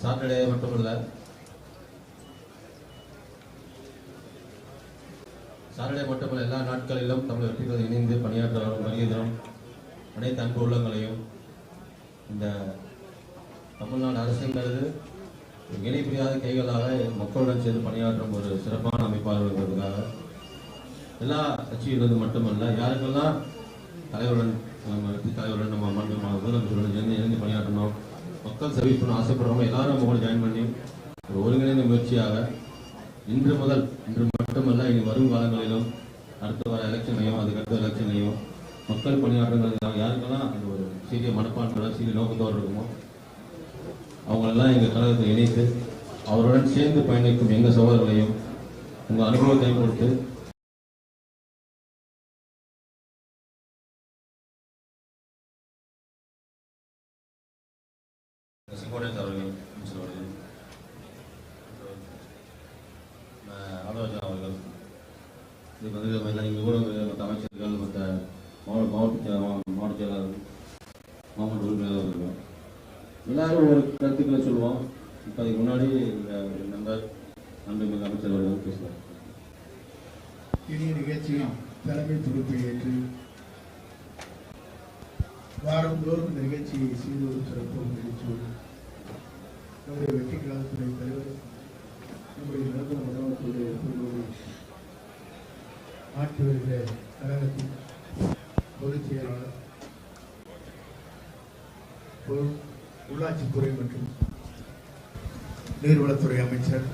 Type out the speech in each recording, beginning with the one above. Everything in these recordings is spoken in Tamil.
சாட்டர்டே மட்டுமல்ல, எல்லா நாட்களிலும் தமிழ் வெற்றிகள் இணைந்து பணியாற்ற வரும் வருகிறோம். அனைத்து அன்பு உள்ளங்களையும் இந்த தமிழ்நாடு அரசுங்கிறது இணை புரியாத கைகளாக மக்களுடன் சேர்ந்து பணியாற்றும் ஒரு சிறப்பான அமைப்பாளர்களுக்காக எல்லா கட்சியிலிருந்து மட்டுமல்ல, யாருக்கெல்லாம் தலைவருடன் நம்ம முதலமைச்சருடன் இணைந்து பணியாற்றணும், மக்கள் சர்வீஸ் ஆசைப்படுறவங்க எல்லாரும் நம்ம கூட ஜாயின் பண்ணி ஒரு ஒருங்கிணைந்த முயற்சியாக இன்று மட்டுமல்ல, இனி வரும் காலங்களிலும் அடுத்த வர எலெக்ஷன்லையும் அதுக்கடுத்த எலெக்ஷன்லையும் மக்கள் பணியாற்றுங்கிறது யாருக்கெல்லாம் அந்த ஒரு சீரிய மனப்பான்மையோட சீரிய நோக்கத்தோடு இருக்குமோ அவங்களெல்லாம் எங்கள் கழகத்தை இணைத்து அவருடன் சேர்ந்து பயணிக்கும் எங்கள் சகோதரர்களையும் உங்கள் அனுபவத்தையும் கொடுத்து ஆலோசனை அவர்கள் இதுக்கு வந்து இங்கே கூட மற்ற அமைச்சர்கள் மற்ற மாவட்ட செயலாளர்கள் மாவட்ட உறுப்பினர்கள் எல்லாரும் ஒரு கருத்துக்களை சொல்லுவோம். இப்போ அதுக்கு முன்னாடி நண்பர் அன்புமிகு அமைச்சர் அவர்கள் பேசுவார். இனிய நிகழ்ச்சியில் தலைமை பொறுப்பை ஏற்று வாரந்தோறும் இந்த நிகழ்ச்சியை செய்து வரும் சிறப்பு நிகழ்ச்சியோடு நம்முடைய வெற்றி கழகத்துறை தலைவர் நம்முடைய நிரந்தர முதலமைச்சருடைய ஆட்சி வருகிற கழகத்தின் பொதுச் செயலாளர், உள்ளாட்சித்துறை மற்றும் நீர்வளத்துறை அமைச்சர்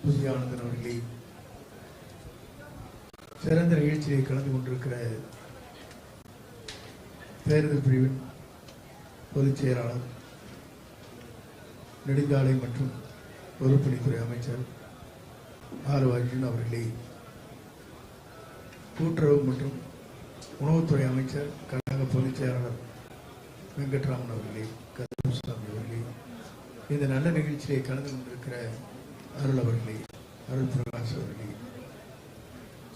புதியானந்தன் அவர்களே, சிறந்த நிகழ்ச்சியை கலந்து கொண்டிருக்கிற தேர்தல் பிரிவின் பொதுச் செயலாளர், நெடுஞ்சாலை மற்றும் பொதுப்பணித்துறை அமைச்சர் அர்ஜுன் அவர்களே, கூட்டுறவு மற்றும் உணவுத்துறை அமைச்சர் கழக பொதுச் செயலாளர் வெங்கட்ராமன் அவர்களே, கருப்புசாமி அவர்களே, இந்த நல்ல நிகழ்ச்சியை கலந்து கொண்டிருக்கிற அருள் அவர்களே, அருள் பிரகாஷ் அவர்களே,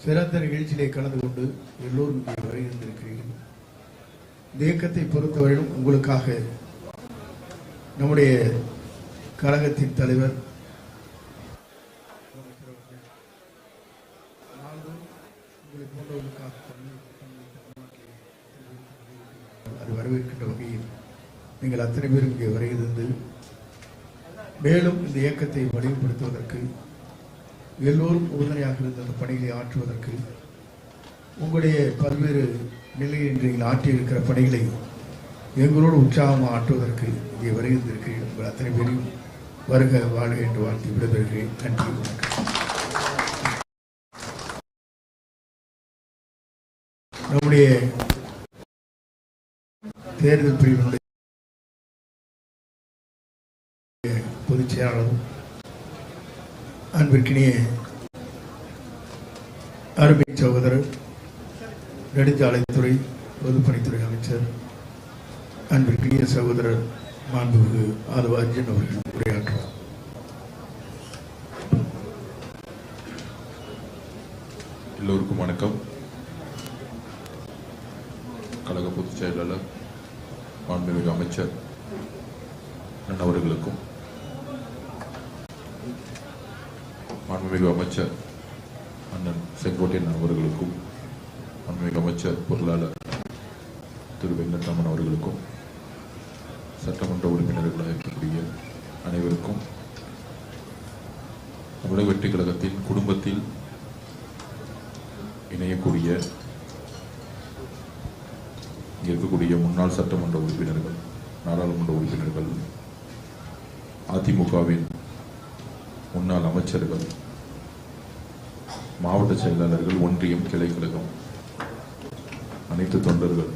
சிறந்த நிகழ்ச்சியிலே கலந்து கொண்டு எல்லோரும் வருகின்றிருக்கிறீர்கள். இந்த இயக்கத்தை பொறுத்தவரையிலும் உங்களுக்காக நம்முடைய கழகத்தின் தலைவர் அது வரவேற்கின்ற வகையில் நீங்கள் அத்தனை பேரும் இங்கே வருகிறது. மேலும் இந்த இயக்கத்தை வலிமைப்படுத்துவதற்கு எல்லோரும் உறுதுணையாக இருந்த அந்த பணிகளை ஆற்றுவதற்கு உங்களுடைய பல்வேறு நிலையில் நீங்கள் ஆற்றியிருக்கிற பணிகளை எங்களோடு உற்சாகமாக ஆற்றுவதற்கு இங்கே வருகின்றிருக்கிறீர்கள். உங்கள் அத்தனை பேரையும் வருக வாழ்க என்று வாழ்த்தி விடைபெறுகிறேன். நன்றி, வணக்கம். நம்முடைய தேர்தல் பிரிவினுடைய பொதுச் செயலாளரும் அன்பிற்கினிய அருமை சகோதரர் நெடுஞ்சாலைத்துறை பொதுப்பணித்துறை அமைச்சர் அன்பிற்கினிய சகோதரர் மாண்புமிகு அர்ஜுன் அவர்கள் உரையாற்றுவார். எல்லோருக்கும் வணக்கம். கழக பொதுச் செயலாளர் மாண்புமிகு அமைச்சர் அவர்களுக்கும், மாண்புமிகு அமைச்சர் அண்ணன் செங்கோட்டையன் அவர்களுக்கும், மாண்புமிகு அமைச்சர் பொருளாளர் திரு வெங்கட்ராமன் அவர்களுக்கும், சட்டமன்ற உறுப்பினர்களாக இருக்கக்கூடிய அனைவருக்கும், தமிழக வெற்றி கழகத்தின் குடும்பத்தில் இணையக்கூடிய இங்கே இருக்கக்கூடிய முன்னாள் சட்டமன்ற உறுப்பினர்கள், நாடாளுமன்ற உறுப்பினர்கள், அதிமுகவின் முன்னாள் அமைச்சர்கள், மாவட்ட செயலாளர்கள், ஒன்றியம், கிளை கழகம், அனைத்து தொண்டர்கள்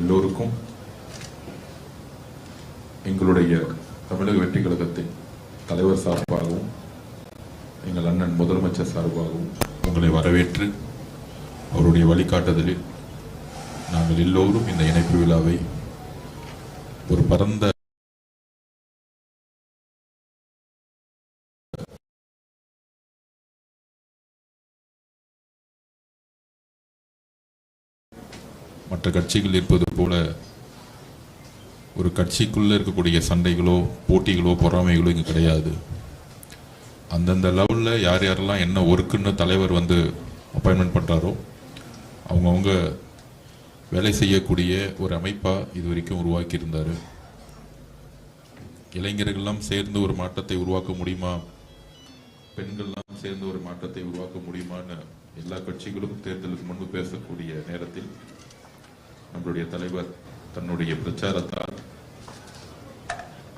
எல்லோருக்கும் எங்களுடைய தமிழக வெற்றி கழகத்தின் தலைவர் சார்பாகவும் எங்கள் அண்ணன் முதலமைச்சர் சார்பாகவும் உங்களை வரவேற்று அவருடைய வழிகாட்டுதலில் நாங்கள் எல்லோரும் இந்த இணைப்பு விழாவை ஒரு பரந்த மற்ற கட்சிகள் இருப்பது போல ஒரு கட்சிக்குள்ளே இருக்கக்கூடிய சண்டைகளோ போட்டிகளோ பொறாமைகளோ இங்கே கிடையாது. அந்தந்த லெவலில் யார் யாரெல்லாம் என்ன ஒர்க்குன்னு தலைவர் வந்து அப்பாயின்மெண்ட் பண்ணுறாரோ அவங்கவுங்க வேலை செய்யக்கூடிய ஒரு அமைப்பாக இது வரைக்கும் உருவாக்கியிருந்தார். இளைஞர்கள்லாம் சேர்ந்து ஒரு மாற்றத்தை உருவாக்க முடியுமா, பெண்கள்லாம் சேர்ந்து ஒரு மாற்றத்தை உருவாக்க முடியுமான்னு எல்லா கட்சிகளும் தேர்தலுக்கு முன்பு பேசக்கூடிய நேரத்தில் நம்மளுடைய தலைவர் தன்னுடைய பிரச்சாரத்தால்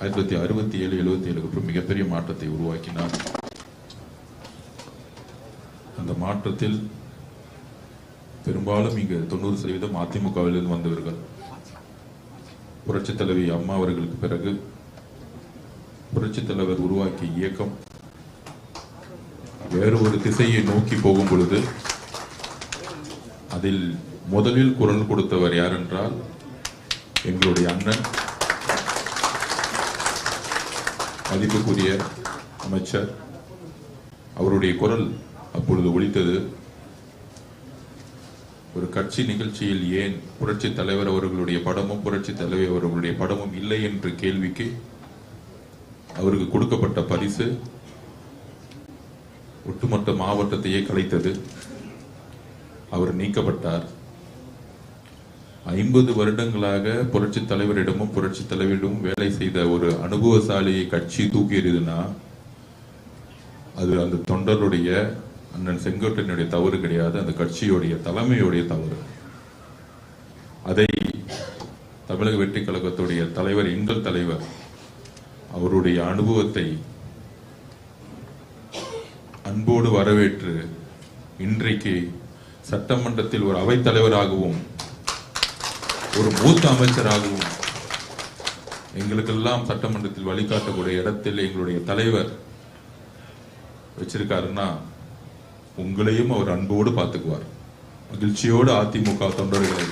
1967-77 அப்புறம் மிகப்பெரிய மாற்றத்தை உருவாக்கினார். அந்த மாற்றத்தில் பெரும்பாலும் இங்கு 90% அதிமுகவிலிருந்து வந்தவர்கள். புரட்சித் தலைவி அம்மா அவர்களுக்கு பிறகு புரட்சித் தலைவர் உருவாக்கிய இயக்கம் வேறு ஒரு திசையை நோக்கி போகும் பொழுது அதில் முதலில் குரல் கொடுத்தவர் யார் என்றால் எங்களுடைய அண்ணன், மதிப்புக்குரிய அமைச்சர். அவருடைய குரல் அப்பொழுது ஒலித்தது. ஒரு கட்சி நிகழ்ச்சியில் ஏன் புரட்சி தலைவர் அவர்களுடைய படமும் புரட்சி தலைவர் அவர்களுடைய படமும் இல்லை என்ற கேள்விக்கு அவருக்கு கொடுக்கப்பட்ட பரிசு ஒட்டுமொத்த மாவட்டத்தையே கலைத்தது. அவர் நீக்கப்பட்டார். 50 வருடங்களாக புரட்சி தலைவரிடமும் புரட்சி தலைவரிடமும் வேலை செய்த ஒரு அனுபவசாலியை கட்சி தூக்கி எறியுதுன்னா அது அந்த தொண்டருடைய அண்ணன் செங்கோட்டையனுடைய தவறு கிடையாது, அந்த கட்சியுடைய தலைமையுடைய தவறு. அதை தமிழக வெற்றி கழகத்துடைய தலைவர், எங்கள் தலைவர், அவருடைய அனுபவத்தை அன்போடு வரவேற்று இன்றைக்கு சட்டமன்றத்தில் ஒரு அவைத்தலைவராகவும் ஒரு மூத்த அமைச்சராகவும் எங்களுக்கெல்லாம் சட்டமன்றத்தில் வழிகாட்டக்கூடிய இடத்தில் எங்களுடைய தலைவர் வச்சிருக்காருன்னா உங்களையும் அவர் அன்போடு பார்த்துக்குவார். மகிழ்ச்சியோடு அதிமுக தொண்டர்களை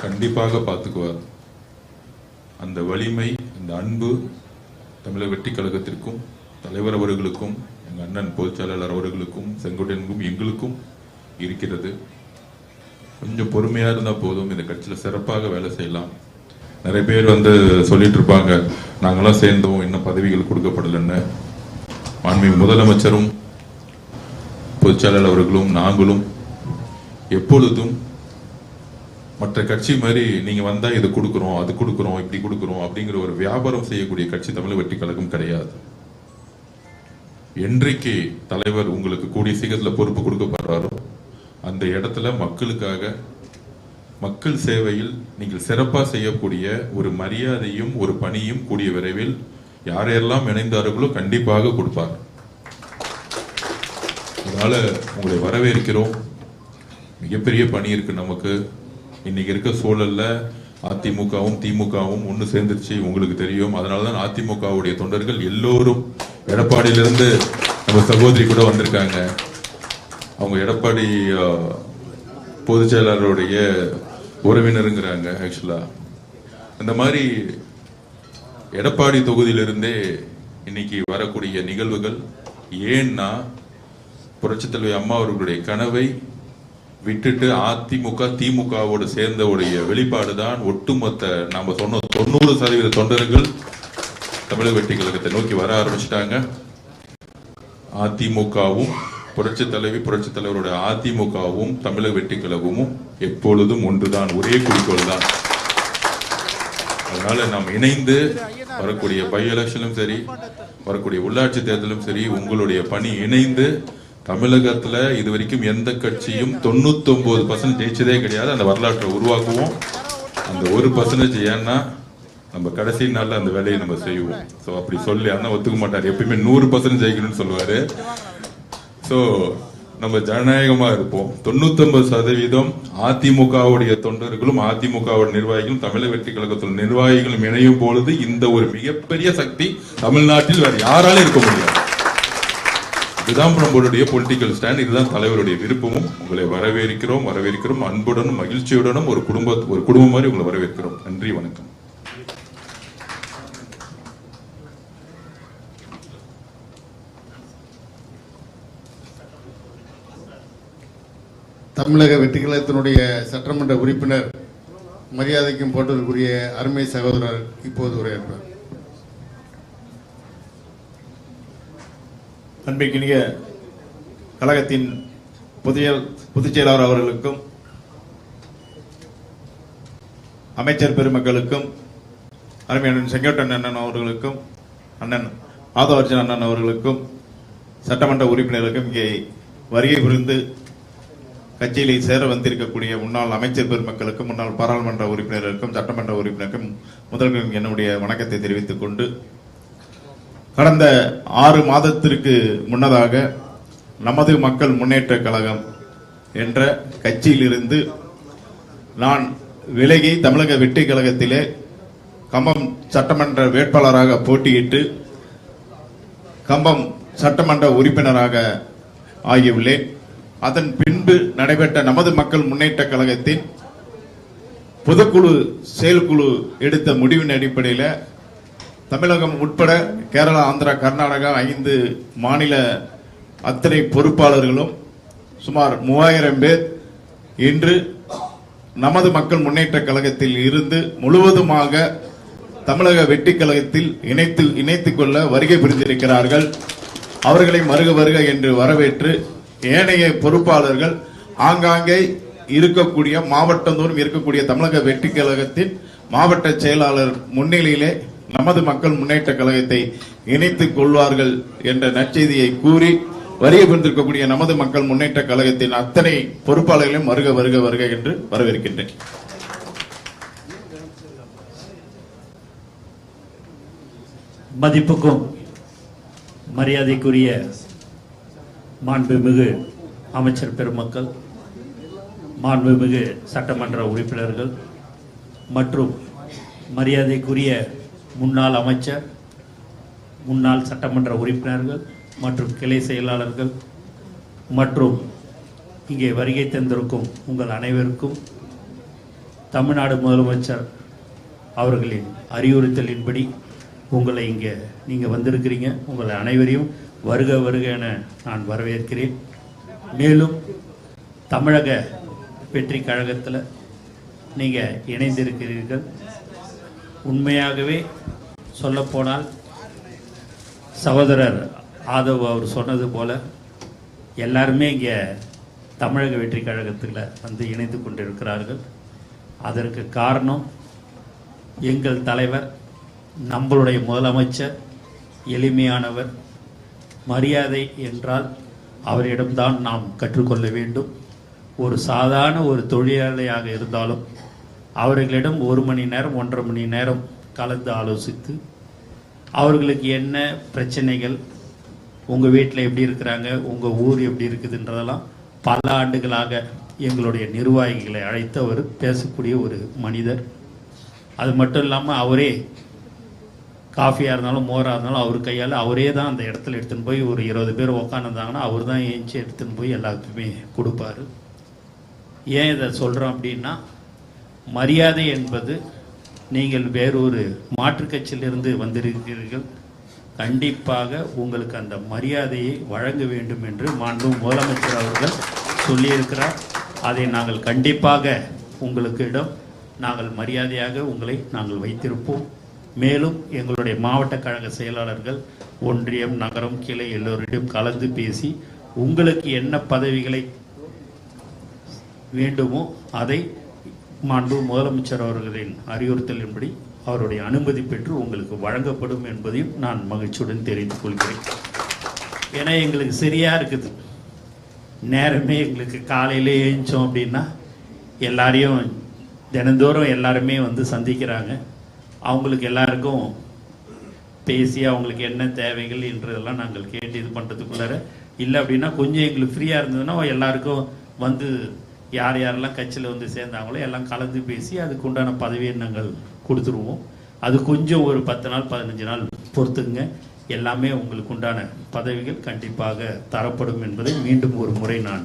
கண்டிப்பாக பார்த்துக்குவார். அந்த வலிமை, அந்த அன்பு தமிழக வெற்றி கழகத்திற்கும் தலைவர் அவர்களுக்கும் எங்க அண்ணன் பொதுச் செயலாளர் அவர்களுக்கும் செங்கோட்டையனுக்கும் எங்களுக்கும் இருக்கிறது. கொஞ்சம் பொறுமையா இருந்தா போதும், இந்த கட்சியில சிறப்பாக வேலை செய்யலாம். நிறைய பேர் வந்து சொல்லிட்டு இருப்பாங்க நாங்கெல்லாம் சேர்ந்தோம் இன்னும் பதவிகள் கொடுக்கப்படலன்னு. மாண்புமிகு முதலமைச்சரும் பொதுச் செயலாளர் அவர்களும் நாங்களும் எப்பொழுதும் மற்ற கட்சி மாதிரி நீங்க வந்தா இது கொடுக்குறோம் அது கொடுக்குறோம் இப்படி கொடுக்குறோம் அப்படிங்கிற ஒரு வியாபாரம் செய்யக்கூடிய கட்சி தமிழக வெற்றி கழகம் கிடையாது. என்றைக்கு தலைவர் உங்களுக்கு கூடிய சீக்கிரத்தில் பொறுப்பு கொடுக்கப்படுறாரோ அந்த இடத்துல மக்களுக்காக, மக்கள் சேவையில் நீங்கள் சிறப்பா செய்யக்கூடிய ஒரு மரியாதையும் ஒரு பணியும் கூடிய விரைவில் யாரெல்லாம் இணைந்தார்களோ கண்டிப்பாக கொடுப்பார். அதனால உங்களை வரவேற்கிறோம். மிகப்பெரிய பணி இருக்கு நமக்கு. இன்னைக்கு இருக்க சூழல்ல அதிமுகவும் திமுகவும் ஒன்று சேர்ந்துருச்சு, உங்களுக்கு தெரியும். அதனாலதான் அதிமுகவுடைய தொண்டர்கள் எல்லோரும் எடப்பாடியிலிருந்து நம்ம சகோதரி கூட வந்திருக்காங்க. அவங்க எடப்பாடி பொதுச் செயலாளருடைய உறவினருங்கிறாங்க. ஆக்சுவலா இந்த மாதிரி எடப்பாடி தொகுதியிலிருந்தே இன்னைக்கு வரக்கூடிய நிகழ்வுகள் ஏன்னா புரட்சி தலைவி அம்மா அவர்களுடைய கனவை விட்டுட்டு அதிமுக திமுகவோடு சேர்ந்தவுடைய வெளிப்பாடுதான். ஒட்டுமொத்த நாம சொன்ன 90% தொண்டர்கள் தமிழக வெற்றி கழகத்தை நோக்கி வர ஆரம்பிச்சிட்டாங்க. அதிமுகவும் புரட்சி தலைவி புரட்சி தலைவருடைய அதிமுகவும் தமிழக வெற்றி கழகமும் எப்பொழுதும் ஒன்றுதான், ஒரே குறிக்கோள் தான். அதனால நாம் இணைந்து வரக்கூடிய பை எலெக்ஷனும் சரி, வரக்கூடிய உள்ளாட்சி தேர்தலும் சரி, உங்களுடைய பணி இணைந்து தமிழகத்துல இதுவரைக்கும் எந்த கட்சியும் 99% ஜெயிச்சதே கிடையாது. அந்த வரலாற்றை உருவாக்குவோம். அந்த 1% ஏன்னா நம்ம கடைசி நாள்ல அந்த வேலையை நம்ம செய்வோம். சோ அப்படி சொல்லி அண்ணா ஒத்துக்க மாட்டார். எப்பயுமே 100% ஜெயிக்கணும்னு சொல்லுவாரு. சோ நம்ம ஜனநாயகமா இருப்போம். 99% அதிமுகவுடைய தொண்டர்களும் அதிமுகவுடைய நிர்வாகிகளும் தமிழக வெற்றி கழகத்தில் நிர்வாகிகளும் இணையும் பொழுது இந்த ஒரு மிகப்பெரிய சக்தி தமிழ்நாட்டில் வேற யாராலும் இருக்க முடியாது. இதுதான் நம்மளுடைய பொலிட்டிக்கல் ஸ்டாண்ட். இதுதான் தலைவருடைய விருப்பமும். உங்களை வரவேற்கிறோம் அன்புடனும் மகிழ்ச்சியுடனும் ஒரு குடும்பம் மாதிரி உங்களை வரவேற்கிறோம். நன்றி, வணக்கம். தமிழக வெற்றி கழகத்தினுடைய சட்டமன்ற உறுப்பினர் மரியாதைக்கும் போட்டதற்குரிய அருமை சகோதரர் இப்போது உரையாற்றுவார். அன்பிற்கினிய கழகத்தின் பொதுச் செயலாளர் அவர்களுக்கும் அமைச்சர் பெருமக்களுக்கும் அருமையான செங்கோட்டன் அண்ணன் அவர்களுக்கும் அண்ணன் ஆதவர்ஜன் அண்ணன் அவர்களுக்கும் சட்டமன்ற உறுப்பினர்களுக்கும் இங்கே வருகை புரிந்து கட்சியில் சேர வந்திருக்கக்கூடிய முன்னாள் அமைச்சர் பெருமக்களுக்கும் முன்னாள் பாராளுமன்ற உறுப்பினர்களுக்கும் சட்டமன்ற உறுப்பினருக்கும் முதல்வரும் என்னுடைய வணக்கத்தை தெரிவித்துக் கொண்டு, கடந்த 6 மாதத்திற்கு முன்னதாக நமது மக்கள் முன்னேற்ற கழகம் என்ற கட்சியிலிருந்து நான் விலகி தமிழக வெற்றி கழகத்திலே கம்பம் சட்டமன்ற வேட்பாளராக போட்டியிட்டு கம்பம் சட்டமன்ற உறுப்பினராக ஆகியுள்ளேன். அதன் பின்பு நடைபெற்ற நமது மக்கள் முன்னேற்ற கழகத்தின் பொதுக்குழு செயற்குழு எடுத்த முடிவின் அடிப்படையில் தமிழகம் உட்பட கேரளா, ஆந்திரா, கர்நாடகா 5 மாநில அத்தனை பொறுப்பாளர்களும் சுமார் 3000 பேர் இன்று நமது மக்கள் முன்னேற்ற கழகத்தில் இருந்து முழுவதுமாக தமிழக வெற்றி கழகத்தில் இணைத்துக் கொள்ள வருகை புரிந்திருக்கிறார்கள். அவர்களை வருக வருக என்று வரவேற்று ஏனைய பொறுப்பாளர்கள் ஆங்காங்கே இருக்கக்கூடிய மாவட்டந்தோறும் இருக்கக்கூடிய தமிழக வெற்றி கழகத்தின் மாவட்ட செயலாளர் முன்னிலையிலே நமது மக்கள் முன்னேற்ற கழகத்தை இணைத்துக் கொள்வார்கள் என்ற நற்செய்தியை கூறி வருகை புரிந்திருக்கக்கூடிய நமது மக்கள் முன்னேற்ற கழகத்தின் அத்தனை பொறுப்பாளர்களையும் வருக வருக வருக என்று வரவேற்கின்றேன். மதிப்புக்கும் மரியாதைக்குரிய மாண்புமிகு அமைச்சர் பெருமக்கள், மாண்புமிகு சட்டமன்ற உறுப்பினர்கள் மற்றும் மரியாதைக்குரிய முன்னாள் அமைச்சர், முன்னாள் சட்டமன்ற உறுப்பினர்கள் மற்றும் கிளை செயலாளர்கள் மற்றும் இங்கே வருகை தந்திருக்கும் உங்கள் அனைவருக்கும் தமிழ்நாடு முதலமைச்சர் அவர்களின் அறிவுறுத்தலின்படி உங்களை இங்கே நீங்கள் வந்திருக்கிறீங்க. உங்களை அனைவரையும் வருக வருக என நான் வரவேற்கிறேன். மேலும் தமிழக வெற்றி கழகத்தில் நீங்கள் இணைந்திருக்கிறீர்கள். உண்மையாகவே சொல்லப்போனால் சகோதரர் ஆதவ் அவர் சொன்னது போல எல்லாருமே இங்கே தமிழக வெற்றி கழகத்தில் வந்து இணைந்து கொண்டிருக்கிறார்கள். அதற்கு காரணம் எங்கள் தலைவர், நம்மளுடைய முதலமைச்சர் எளிமையானவர். மரியாதை என்றால் அவரிடம்தான் நாம் கற்றுக்கொள்ள வேண்டும். ஒரு சாதாரண ஒரு தொழிலாளியாக இருந்தாலும் அவர்களிடம் 1 மணி நேரம் 1.5 மணி நேரம் கலந்து ஆலோசித்து அவர்களுக்கு என்ன பிரச்சனைகள், உங்கள் வீட்டில் எப்படி இருக்கிறாங்க, உங்கள் ஊர் எப்படி இருக்குதுன்றதெல்லாம் பல ஆண்டுகளாக எங்களுடைய நிர்வாகிகளை அழைத்து அவர் பேசக்கூடிய ஒரு மனிதர். அது மட்டும் இல்லாமல் அவரே காஃபியாக இருந்தாலும் மோராக இருந்தாலும் அவர் கையால் அவரே தான் அந்த இடத்துல எடுத்துன்னு போய் ஒரு 20 பேர் உக்காந்துருந்தாங்கன்னா அவர் தான் ஏஞ்சி எடுத்துன்னு போய் எல்லாத்துக்குமே கொடுப்பாரு. ஏன் இதை சொல்கிறோம் அப்படின்னா, மரியாதை என்பது நீங்கள் வேறொரு மாற்றுக் கட்சியிலிருந்து வந்திருக்கிறீர்கள், கண்டிப்பாக உங்களுக்கு அந்த மரியாதையை வழங்க வேண்டும் என்று மாண்பு முதலமைச்சர் அவர்கள் சொல்லியிருக்கிறார். அதை நாங்கள் கண்டிப்பாக உங்களுக்கிடம் நாங்கள் மரியாதையாக உங்களை நாங்கள் வைத்திருப்போம். மேலும் எங்களுடைய மாவட்ட கழக செயலாளர்கள் ஒன்றியம், நகரம், கிளை எல்லோரிடம் கலந்து பேசி உங்களுக்கு என்ன பதவிகளை வேண்டுமோ அதை மாண்பு முதலமைச்சர் அவர்களின் அறிவுறுத்தலின்படி அவருடைய அனுமதி பெற்று உங்களுக்கு வழங்கப்படும் என்பதையும் நான் மகிழ்ச்சியுடன் தெரிவித்துக் கொள்கிறேன். ஏன்னா எங்களுக்கு சரியாக இருக்குது நேரமே. எங்களுக்கு காலையிலே எழுந்தோம் அப்படின்னா எல்லாரையும் தினந்தோறும் எல்லாருமே வந்து சந்திக்கிறாங்க. அவங்களுக்கு எல்லாருக்கும் பேசி அவங்களுக்கு என்ன தேவைகள் என்றதெல்லாம் நாங்கள் கேட்டு இது பண்ணுறதுக்குள்ளார இல்லை அப்படின்னா கொஞ்சம் எங்களுக்கு ஃப்ரீயாக இருந்ததுன்னா எல்லாருக்கும் வந்து யார் யாரெல்லாம் கட்சியில் வந்து சேர்ந்தாங்களோ எல்லாம் கலந்து பேசி அதுக்கு உண்டான பதவியை நாங்கள் கொடுத்துருவோம். அது கொஞ்சம் ஒரு 10 நாள் 15 நாள் பொறுத்துங்க. எல்லாமே உங்களுக்கு உண்டான பதவிகள் கண்டிப்பாக தரப்படும் என்பதை மீண்டும் ஒரு முறை நான்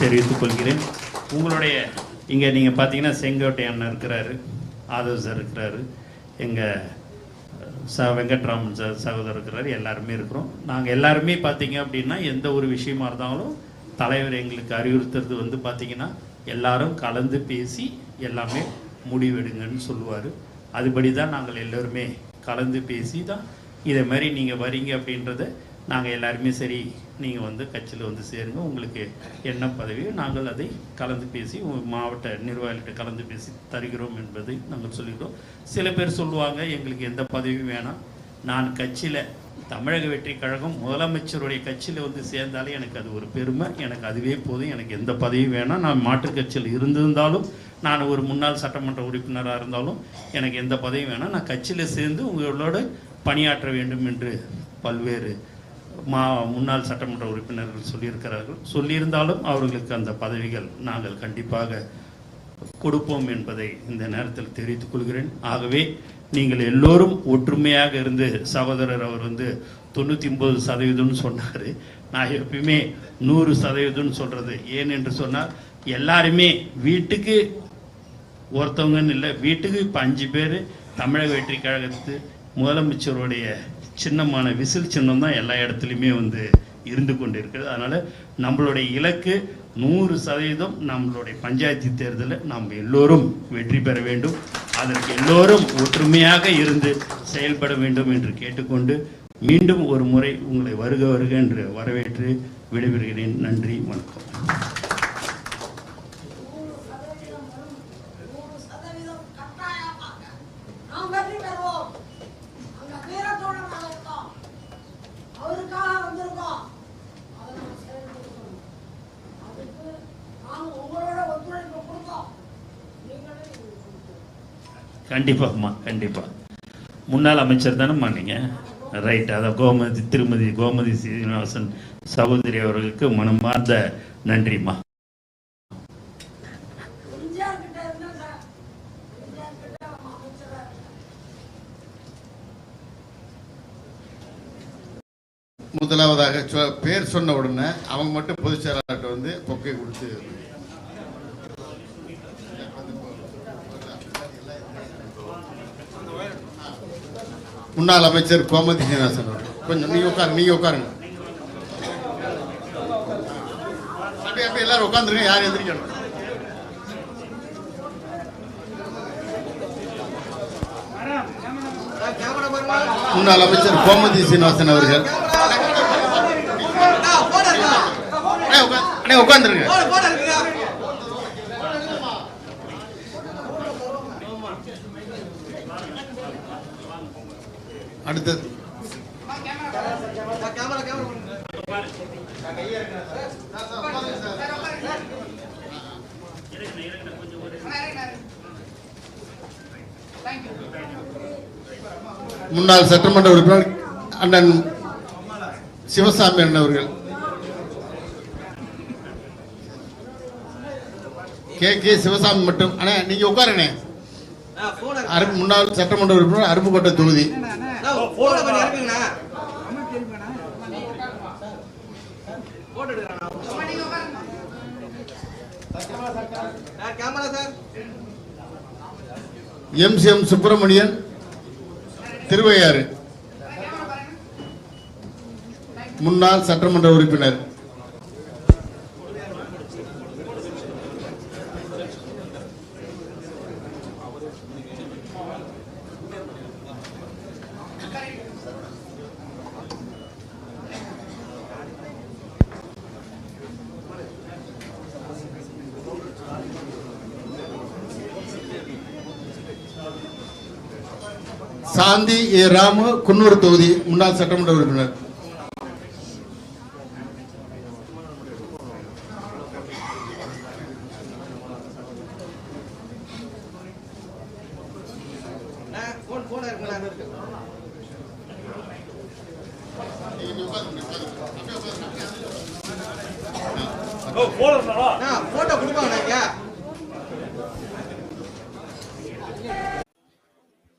தெரிவித்துக் கொள்கிறேன். உங்களுடைய இங்கே நீங்கள் பார்த்தீங்கன்னா செங்கோட்டை அண்ணன் இருக்கிறாரு, ஆதவ் சார் இருக்கிறாரு, எங்கள் வெங்கட்ராமன் சார் சகோதரர் இருக்கிறாரு, எல்லாருமே இருக்கிறோம். நாங்கள் எல்லாருமே பார்த்தீங்க அப்படின்னா எந்த ஒரு விஷயமா இருந்தாலும் தலைவர் எங்களுக்கு அறிவுறுத்துறது வந்து பார்த்தீங்கன்னா எல்லாரும் கலந்து பேசி எல்லாமே முடிவெடுங்கன்னு சொல்லுவார். அதுபடி தான் நாங்கள் எல்லோருமே கலந்து பேசி தான் இதை மாதிரி நீங்கள் வரீங்க அப்படின்றத நாங்கள் எல்லாருமே சரி நீங்கள் வந்து கட்சியில் வந்து சேருங்க, உங்களுக்கு என்ன பதவியோ நாங்கள் அதை கலந்து பேசி மாவட்ட நிர்வாகிகிட்ட கலந்து பேசி தருகிறோம் என்பதை நாங்கள் சொல்லிக்கிறோம். சில பேர் சொல்லுவாங்க எங்களுக்கு எந்த பதவியும் வேணாம், நான் கட்சியில் தமிழக வெற்றி கழகம் முதலமைச்சருடைய கட்சியில் வந்து சேர்ந்தாலே எனக்கு அது ஒரு பெருமை, எனக்கு அதுவே போதும், எனக்கு எந்த பதவியும் வேணாம், நான் மாற்றுக் கட்சியில் இருந்திருந்தாலும் நான் ஒரு முன்னாள் சட்டமன்ற உறுப்பினராக இருந்தாலும் எனக்கு எந்த பதவியும் வேணாம், நான் கட்சியில் சேர்ந்து உங்களோட பணியாற்ற வேண்டும் என்று பல்வேறு முன்னாள் சட்டமன்ற உறுப்பினர்கள் சொல்லியிருக்கிறார்கள். சொல்லியிருந்தாலும் அவர்களுக்கு அந்த பதவிகள் நாங்கள் கண்டிப்பாக கொடுப்போம் என்பதை இந்த நேரத்தில் தெரிவித்துக் கொள்கிறேன். ஆகவே நீங்கள் எல்லோரும் ஒற்றுமையாக இருந்து, சகோதரர் அவர் வந்து 99% சொன்னார், நான் எப்பயுமே 100% சொல்றது ஏன் என்று சொன்னால், எல்லாருமே வீட்டுக்கு ஒருத்தவங்கன்னு இல்லை, வீட்டுக்கு இப்போ 5 பேர் தமிழக வெற்றி கழகத்து முதலமைச்சருடைய சின்னமான விசில் சின்னம் தான் எல்லா இடத்துலையுமே வந்து இருந்து கொண்டு இருக்கிறது. அதனால் நம்மளுடைய இலக்கு 100% நம்மளுடைய பஞ்சாயத்து தேர்தலில் நாம் எல்லோரும் வெற்றி பெற வேண்டும். அதற்கு எல்லோரும் ஒற்றுமையாக இருந்து செயல்பட வேண்டும் என்று கேட்டுக்கொண்டு மீண்டும் ஒரு முறை உங்களை வருக வருக என்று வரவேற்று விடைபெறுகிறேன். நன்றி, வணக்கம். கண்டிப்பாம்மா, கண்டிப்பாக. முன்னாள் அமைச்சர் தானேம்மா நீங்கள்? ரைட். அதான் திருமதி கோமதி சீனிவாசன் சகோதரி அவர்களுக்கு மனமார்ந்த நன்றிம்மா. முதலாவதாக பேர் சொன்ன உடனே அவங்க மட்டும் பொதுச் செயலாளர்கிட்ட வந்து பொக்கை கொடுத்து முன்னாள் அமைச்சர் கோமதி சீனிவாசன் அவர்கள் கொஞ்சம் நீங்க உட்காருங்க. அப்படியே எல்லாரும் உட்காந்துருங்க, யாரும் எந்திரிக்கணும். முன்னாள் அமைச்சர் கோமதி சீனிவாசன் அவர்கள் உட்காந்துருங்க. அடுத்தது முன்னாள் சட்டமன்ற உறுப்பினர் அண்ணன் சிவசாமி அண்ணன் அவர்கள், கே சிவசாமி மட்டும். அண்ணா நீங்க உட்காருங்க. முன்னாள் சட்டமன்ற உறுப்பினர் அருப்புக்கோட்டை தொகுதி. MCM சுப்பிரமணியன் திருவையாறு, முன்னாள் சட்டமன்ற உறுப்பினர். சாந்தி ஏ ராமு குன்னூர் தொகுதி, முன்னாள் சட்டமன்ற உறுப்பினர்.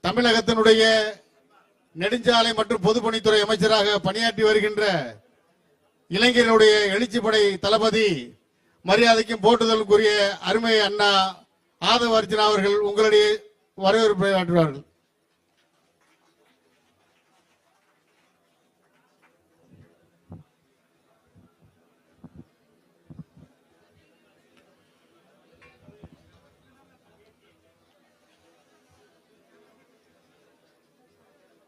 தமிழகத்தினுடைய நெடுஞ்சாலை மற்றும் பொதுப்பணித்துறை அமைச்சராக பணியாற்றி வருகின்ற இளைஞர்களுடைய எழுச்சிப்படை தளபதி, மரியாதைக்கும் போட்டுதலுக்குரிய அருமை அண்ணா ஆதவ அர்ஜுனா அவர்கள் உங்களுடைய வரவேற்பை ஆற்றுவார்கள்.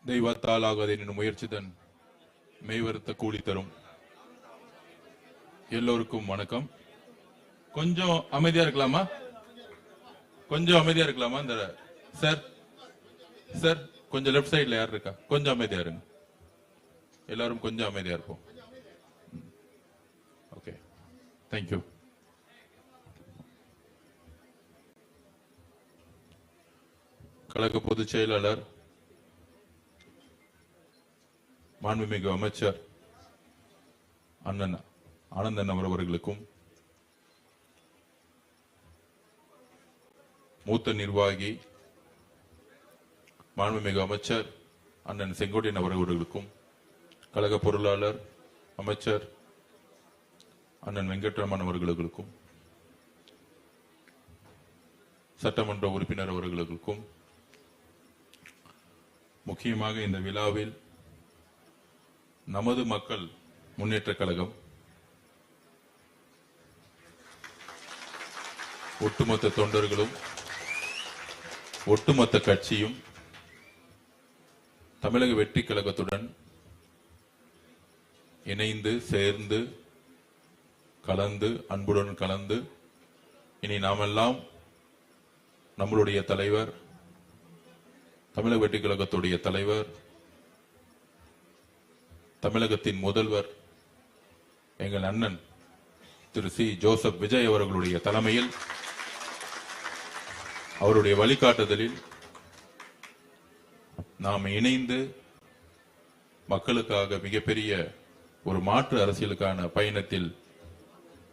தெய்வத்தால் ஆகாது என்னும் முயற்சிதன் மெய்வருத்த கூலி தரும். எல்லோருக்கும் வணக்கம். கொஞ்சம் அமைதியா இருக்கலாமா? கொஞ்சம் அமைதியா இருக்கலாமா? இந்த சார் சார் கொஞ்சம் லெஃப்ட் சைட்ல யார் இருக்கா? கொஞ்சம் அமைதியா இருங்க. எல்லாரும் கொஞ்சம் அமைதியா இருப்போம். Okay, thank you. கழக பொதுச் செயலாளர், மாண்புமிகு அமைச்சர் அண்ணன் ஆனந்தன் அவர்களுக்கும், மூத்த நிர்வாகி மாண்புமிகு அமைச்சர் அண்ணன் செங்கோட்டையன் அவர்களுக்கும், கழக பொருளாளர் அமைச்சர் அண்ணன் வெங்கட்ராமன் அவர்களுக்கும், சட்டமன்ற உறுப்பினர் அவர்களுக்கும், முக்கியமாக இந்த விழாவில் நமது மக்கள் முன்னேற்ற கழகம் ஒட்டுமொத்த தொண்டர்களும் ஒட்டுமொத்த கட்சியும் தமிழக வெற்றி கழகத்துடன் இணைந்து சேர்ந்து கலந்து அன்புடன் கலந்து இனி நாமெல்லாம் நம்மளுடைய தலைவர், தமிழக வெற்றி கழகத்துடைய தலைவர், தமிழகத்தின் முதல்வர் எங்கள் அண்ணன் திரு சி ஜோசப் விஜய் அவர்களுடைய தலைமையில், அவருடைய வழிகாட்டுதலில் நாம் இணைந்து மக்களுக்காக மிகப்பெரிய ஒரு மாற்று அரசியலுக்கான பயணத்தில்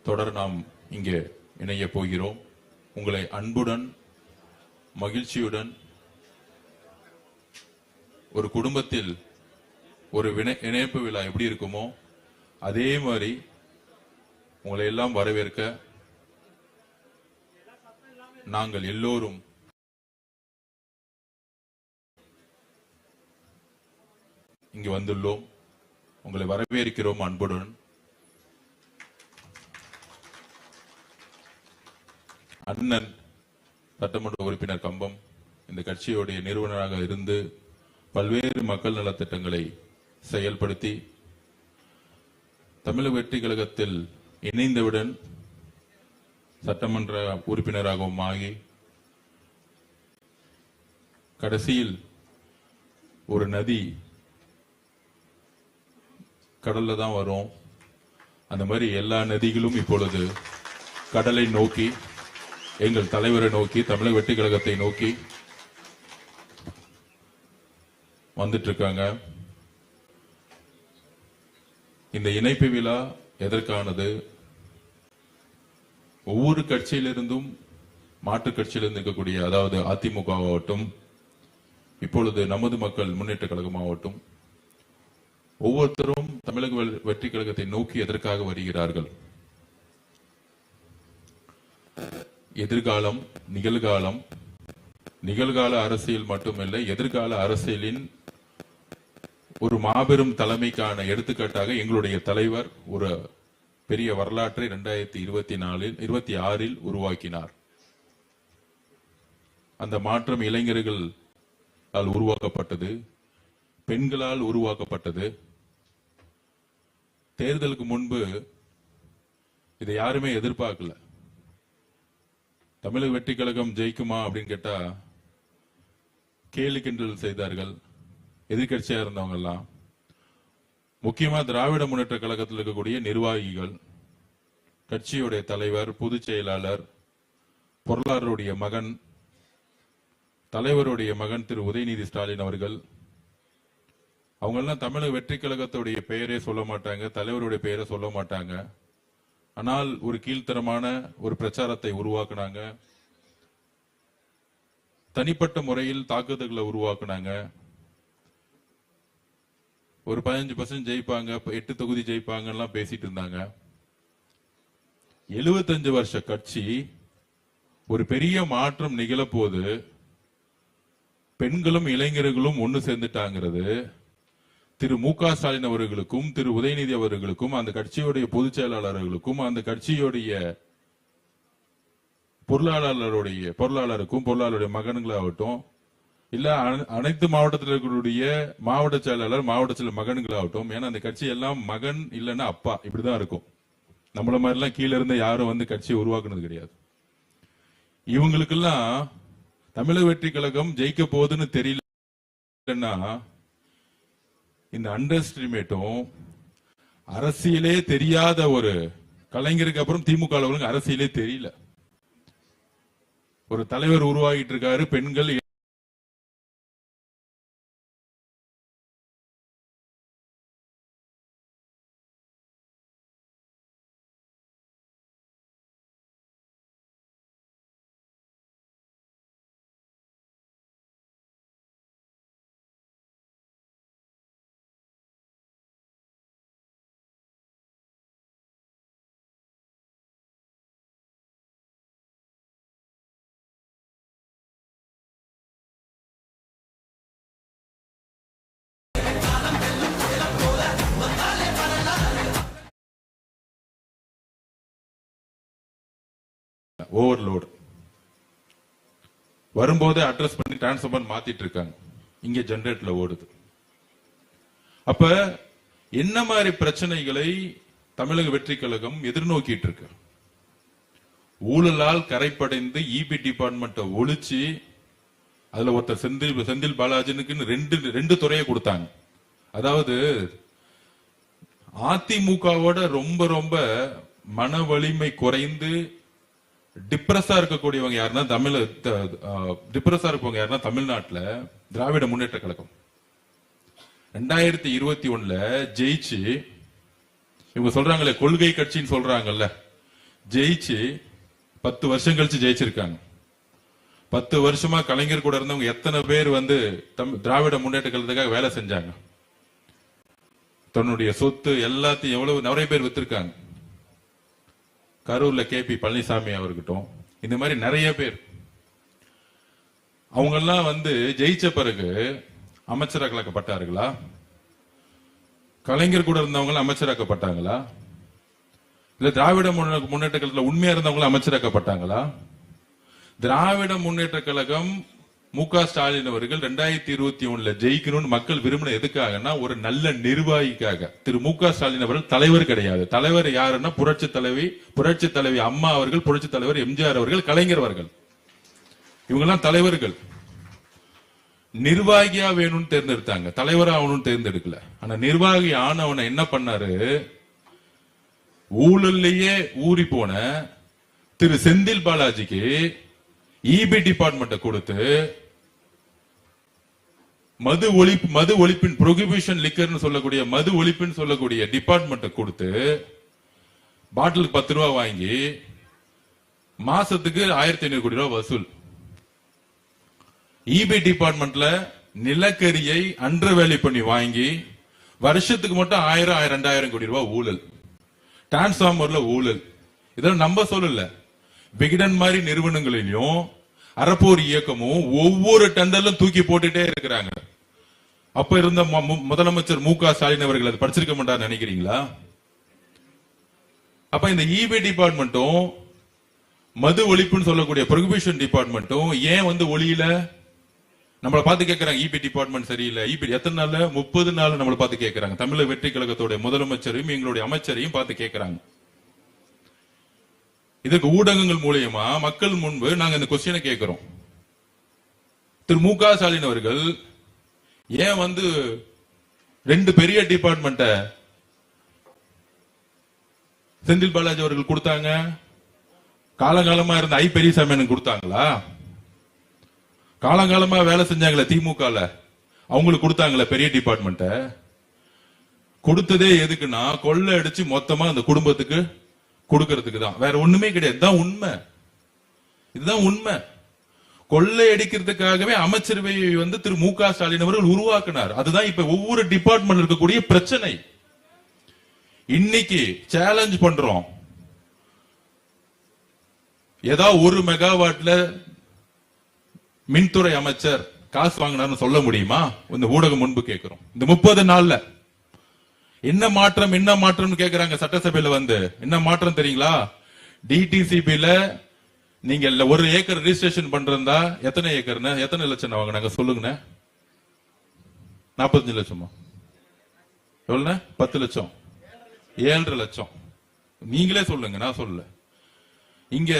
தொடர் நாம் இங்கே இணைய போகிறோம். உங்களை அன்புடன் மகிழ்ச்சியுடன், ஒரு குடும்பத்தில் ஒரு இணைப்பு விழா எப்படி இருக்குமோ அதே மாதிரி உங்களை எல்லாம் வரவேற்க நாங்கள் எல்லோரும் இங்கு வந்துள்ளோம். உங்களை வரவேற்கிறோம் அன்புடன். அண்ணன் சட்டமன்ற உறுப்பினர் கம்பம் இந்த கட்சியுடைய நிறுவனராக இருந்து பல்வேறு மக்கள் நலத்திட்டங்களை செயல்படுத்தி தமிழக வெற்றி கழகத்தில் இணைந்தவுடன் சட்டமன்ற உறுப்பினராகவும் ஆகி கடைசியில் ஒரு நதி கடல்ல தான் வரும். அந்த மாதிரி எல்லா நதிகளும் இப்பொழுது கடலை நோக்கி, எங்கள் தலைவரை நோக்கி, தமிழக வெற்றி கழகத்தை நோக்கி வந்துட்டு இருக்காங்க. இந்த இணைப்பு விழா எதற்கானது? ஒவ்வொரு கட்சியிலிருந்தும், மாற்று கட்சியிலிருந்து இருக்கக்கூடிய, அதாவது அதிமுக ஆகட்டும், இப்பொழுது நமது மக்கள் முன்னேற்ற கழகமாகட்டும், ஒவ்வொருத்தரும் தமிழக வெற்றி கழகத்தை நோக்கி எதற்காக வருகிறார்கள்? எதிர்காலம், நிகழ்காலம், நிகழ்கால அரசியல் மட்டுமில்லை, எதிர்கால அரசியலின் ஒரு மாபெரும் தலைமைக்கான எடுத்துக்காட்டாக எங்களுடைய தலைவர் ஒரு பெரிய வரலாற்றை 2026 உருவாக்கினார். அந்த மாற்றம் இளைஞர்களால் உருவாக்கப்பட்டது, பெண்களால் உருவாக்கப்பட்டது. தேர்தலுக்கு முன்பு இதை யாருமே எதிர்பார்க்கல. தமிழக வெற்றி கழகம் ஜெயிக்குமா அப்படின்னு கேட்டா கேலி கிண்டல் செய்தார்கள் எதிர்கட்சியா இருந்தவங்க எல்லாம். முக்கியமா திராவிட முன்னேற்ற கழகத்தில் இருக்கக்கூடிய நிர்வாகிகள், கட்சியுடைய தலைவர், பொதுச் செயலாளர், பொருளாளருடைய மகன், தலைவருடைய மகன் திரு உதயநிதி ஸ்டாலின் அவர்கள், அவங்க எல்லாம் தமிழக வெற்றி கழகத்துடைய பெயரே சொல்ல மாட்டாங்க, தலைவருடைய பெயரை சொல்ல மாட்டாங்க. ஆனால் ஒரு கீழ்த்தரமான ஒரு பிரச்சாரத்தை உருவாக்குனாங்க. தனிப்பட்ட முறையில் தாக்குதல்களை உருவாக்குனாங்க. ஒரு 15% ஜெயிப்பாங்க, 8 தொகுதி ஜெயிப்பாங்க எல்லாம் பேசிட்டு இருந்தாங்க. 75 வருஷ கட்சி ஒரு பெரிய மாற்றம் நிகழப்போது, பெண்களும் இளைஞர்களும் ஒன்னு சேர்ந்துட்டாங்கிறது திரு மு.க. ஸ்டாலின் அவர்களுக்கும் திரு உதயநிதி அவர்களுக்கும் அந்த கட்சியுடைய பொதுச் செயலாளர்களுக்கும் அந்த கட்சியுடைய பொருளாளருக்கும் பொருளாளருடைய மகன்களாகட்டும் இல்ல அனைத்து மாவட்டத்தில் இருக்கக்கூடிய மாவட்ட செயலாளர் மாவட்ட செயலர் மகன்களாகட்டும், ஏன்னா அந்த கட்சி எல்லாம் மகன் இல்லைன்னா அப்பா இப்படிதான் இருக்கும். நம்மள மாதிரி எல்லாம் கீழே இருந்து யாரும் வந்து கட்சியை உருவாக்குனது கிடையாது. இவங்களுக்கெல்லாம் தமிழக வெற்றி கழகம் ஜெயிக்க போகுதுன்னு தெரியலன்னா இந்த அண்டர் எஸ்டிமேட்டும் அரசியலே தெரியாத ஒரு கலைஞருக்கு அப்புறம் திமுக அரசியலே தெரியல. ஒரு தலைவர் உருவாகிட்டு இருக்காரு. பெண்கள் ஓவர்லோட் வரும்போது அட்ரஸ் பண்ணி டிரான்ஸ்ஃபார்மர் மாத்திட்டு இருக்காங்க. இங்க ஜெனரேட்டர்ல ஓடுது. அப்ப என்ன மாதிரி பிரச்சனைகளை தமிழக வெற்றி கழகம் எதிர்நோக்கிட்டு இருக்கு? ஊழலால் கரைப்படைந்து இபி டிபார்ட்மெண்ட்டை ஒழிச்சு அதுல ஒருத்தர் செந்தில் பாலாஜனுக்கு ரெண்டு துறையை கொடுத்தாங்க. அதாவது அதிமுகவோட ரொம்ப ரொம்ப மன வலிமை குறைந்து டிப்ரெஸா இருக்கக்கூடியவங்க யாருன்னா தமிழ்நாட்டுல திராவிட முன்னேற்ற கழகம் 2021 ஜெயிச்சு, இவங்க சொல்றாங்களே கொள்கை கட்சின்னு சொல்றாங்கல்ல, ஜெயிச்சு 10 வருஷம் கழிச்சு ஜெயிச்சிருக்காங்க. 10 வருஷமா கலைஞர் கூட இருந்தவங்க எத்தனை பேர் வந்து திராவிட முன்னேற்ற கழகத்துக்காக வேலை செஞ்சாங்க? தன்னுடைய சொத்து எல்லாத்தையும் எவ்வளவு நிறைய பேர் வித்திருக்காங்க. கரூர்ல KP பழனிசாமி அவர்கிட்டும் இந்த மாதிரி நிறைய பேர். அவங்க எல்லாம் வந்து ஜெயிச்ச பிறகு அமைச்சராக்கப்பட்டார்களா? கலைஞர் கூட இருந்தவங்க அமைச்சராக்கப்பட்டாங்களா? இல்ல திராவிட முன்னேற்ற கழகத்துல உண்மையா இருந்தவங்களும் அமைச்சராக்கப்பட்டாங்களா? திராவிட முன்னேற்ற கழகம் மு.க. ஸ்டாலின் அவர்கள் 2021 ஜெயிக்கணும்னு மக்கள் விரும்பின எதுக்காகனா ஒரு நல்ல நிர்வாகிக்காக. திரு மு.க. ஸ்டாலின் அவர்கள் தலைவர் கிடையாது. தலைவர் யாருன்னா புரட்சி தலைவி அம்மா அவர்கள், புரட்சி தலைவர் எம்ஜிஆர் அவர்கள், கலைஞர் அவர்கள். இவங்க எல்லாம் தலைவர்கள். நிர்வாகியா வேணும்னு தேர்ந்தெடுத்தாங்க, தலைவரா ஆகணும்னு தேர்ந்தெடுக்கல. ஆனா நிர்வாகி ஆனவனை என்ன பண்ணாரு? ஊழல்லையே ஊறி போன திரு செந்தில் பாலாஜிக்கு இபி டிபார்ட்மெண்ட் கொடுத்து மது ஒழிப்பின் ப்ரொஹிபிஷன் லிக்கர்னு சொல்லக்கூடிய மது ஒழிப்புன்னு சொல்லக்கூடிய டிபார்ட்மெண்ட் கொடுத்து பாட்டிலுக்கு 10 ரூபாய் வாங்கி மாசத்துக்கு 1500 கோடி ரூபாய் வசூல். இபி டிபார்ட்மெண்ட்ல நிலக்கரியை அன்று வேலை பண்ணி வாங்கி வருஷத்துக்கு மட்டும் 1000 2000 கோடி ரூபாய் ஊழல். டிரான்ஸ்பார்மர்ல ஊழல். இதெல்லாம் நம்ம சொல்லல, விகடன் மாதிரி நிறுவனங்களிலும் அறப்போர் இயக்கமும் ஒவ்வொரு டெண்டர்லும் தூக்கி போட்டுட்டே இருக்கிறாங்க. அப்ப இருந்த முதலமைச்சர் மு.க. ஸ்டாலின் அவர்கள் அது படிச்சிருக்க மாட்டார் நினைக்கிறீங்களா? அப்ப இந்த இபி டிபார்ட்மெண்ட்டும் மது ஒழிப்புன்னு சொல்லக்கூடிய ப்ரொஹிபிஷன் டிபார்ட்மெண்ட்டும் ஏன் வந்து ஒளியில நம்மளை பார்த்து கேட்கறாங்க? இபி டிபார்ட்மெண்ட் சரியில்லை. இபி எத்தனை நாள்? 30 நாள் நம்மளை பார்த்து கேட்கறாங்க. தமிழக வெற்றி கழகத்தோட முதலமைச்சரையும் எங்களுடைய அமைச்சரையும் பார்த்து கேட்கறாங்க. இதற்கு ஊடகங்கள் மூலியமா மக்கள் முன்பு நாங்க இந்த கொஸ்டினை கேட்கிறோம். திரு மு.க. ஸ்டாலின் அவர்கள் ஏன் வந்து 2 பெரிய டிபார்ட்மெண்ட செந்தில் பாலாஜி அவர்கள் கொடுத்தாங்க? காலங்காலமா இருந்த பெரியசாமி கொடுத்தாங்களா? காலங்காலமா வேலை செஞ்சாங்களே திமுகல, அவங்களுக்கு கொடுத்தாங்களே பெரிய டிபார்ட்மெண்ட? கொடுத்ததே எதுக்குன்னா கொள்ளை அடிச்சு மொத்தமா அந்த குடும்பத்துக்கு கொடுக்கிறதுக்கு தான், வேற ஒண்ணுமே கிடையாது. இதுதான் உண்மை. இதுதான் உண்மை. கொள்ளை அடிக்கிறதுக்காகவே அமைச்சரவையை வந்து திரு மு.க. ஸ்டாலின் அவர்கள் உருவாக்கினார். அதுதான் இப்ப ஒவ்வொரு டிபார்ட்மெண்ட் இருக்கக்கூடிய பிரச்சனை. இன்னைக்கு சேலஞ்ச் பண்றோம், ஏதாவது 1 மெகாவாட்ல மின்துறை அமைச்சர் காசு வாங்கினார்னு சொல்ல முடியுமா? இந்த ஊடகம் முன்பு கேட்கிறோம். இந்த 30 நாள்ல என்ன மாற்றம் கேக்குறாங்க. சட்டசபையில வந்து என்ன மாற்றம் தெரியுங்களா? டிடிசிபில நீங்க ஒரு ஏக்கர் ரிஜிஸ்ட்ரேஷன் பண்றதா எத்தனை ஏக்கர்னா எத்தனை லட்சம் வாங்கினாங்க சொல்லுங்கண்ணே? 45 லட்சமா? எவ்வளவு? 10 லட்சம், 7.5 லட்சம். நீங்களே சொல்லுங்க, நான் சொல்லல. இங்க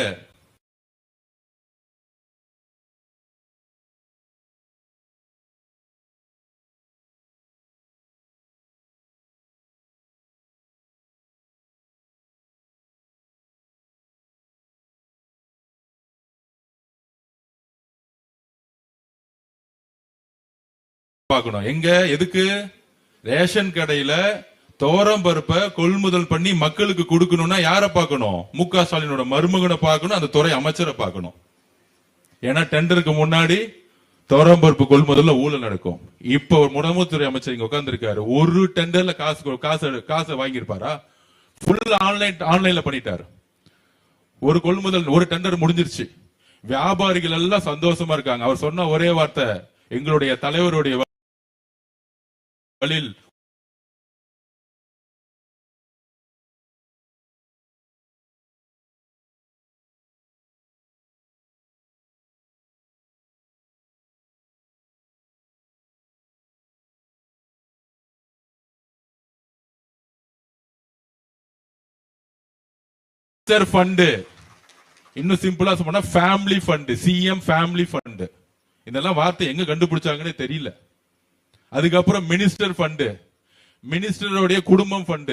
பார்க்கணும். எங்க எதுக்கு? ரேஷன் கடையில தோரம் பருப்பை கொள்முதல் பண்ணி மக்களுக்கு கொடுக்கணும்னா யாரை பார்க்கணும்? மு.க. ஸ்டாலினோட மருமகனை பார்க்கணும், அந்த துறை அமைச்சரை பார்க்கணும். ஏன்னா டெண்டருக்கு முன்னாடி தோரம் பருப்பு கொள்முதல்ல ஊழல் நடக்கும். இப்ப ஒரு உணவுத்துறை அமைச்சர் இங்க உட்கார்ந்து இருக்காரு. ஒரு டெண்டர்ல காசை வாங்கியிருப்பாரா? ஃபுல் ஆன்லைன்ல பண்ணிட்டாரு. ஒரு கொள்முதல் ஒரு டெண்டர் முடிஞ்சிருச்சு. வியாபாரிகள் எல்லாம் சந்தோஷமா இருக்காங்க. அவர் சொன்ன ஒரே வார்த்தை, எங்களுடைய தலைவருடைய வழியில் ஃபண்ட், இன்னும் சிம்பிளா சொன்னா family fund, CM family fund. இதெல்லாம் வார்த்தை எங்க கண்டுபிடிச்சாங்கன்னே தெரியல. அதுக்கப்புறம் மினிஸ்டர் ஃபண்ட், மினிஸ்டருடைய குடும்பம் fund,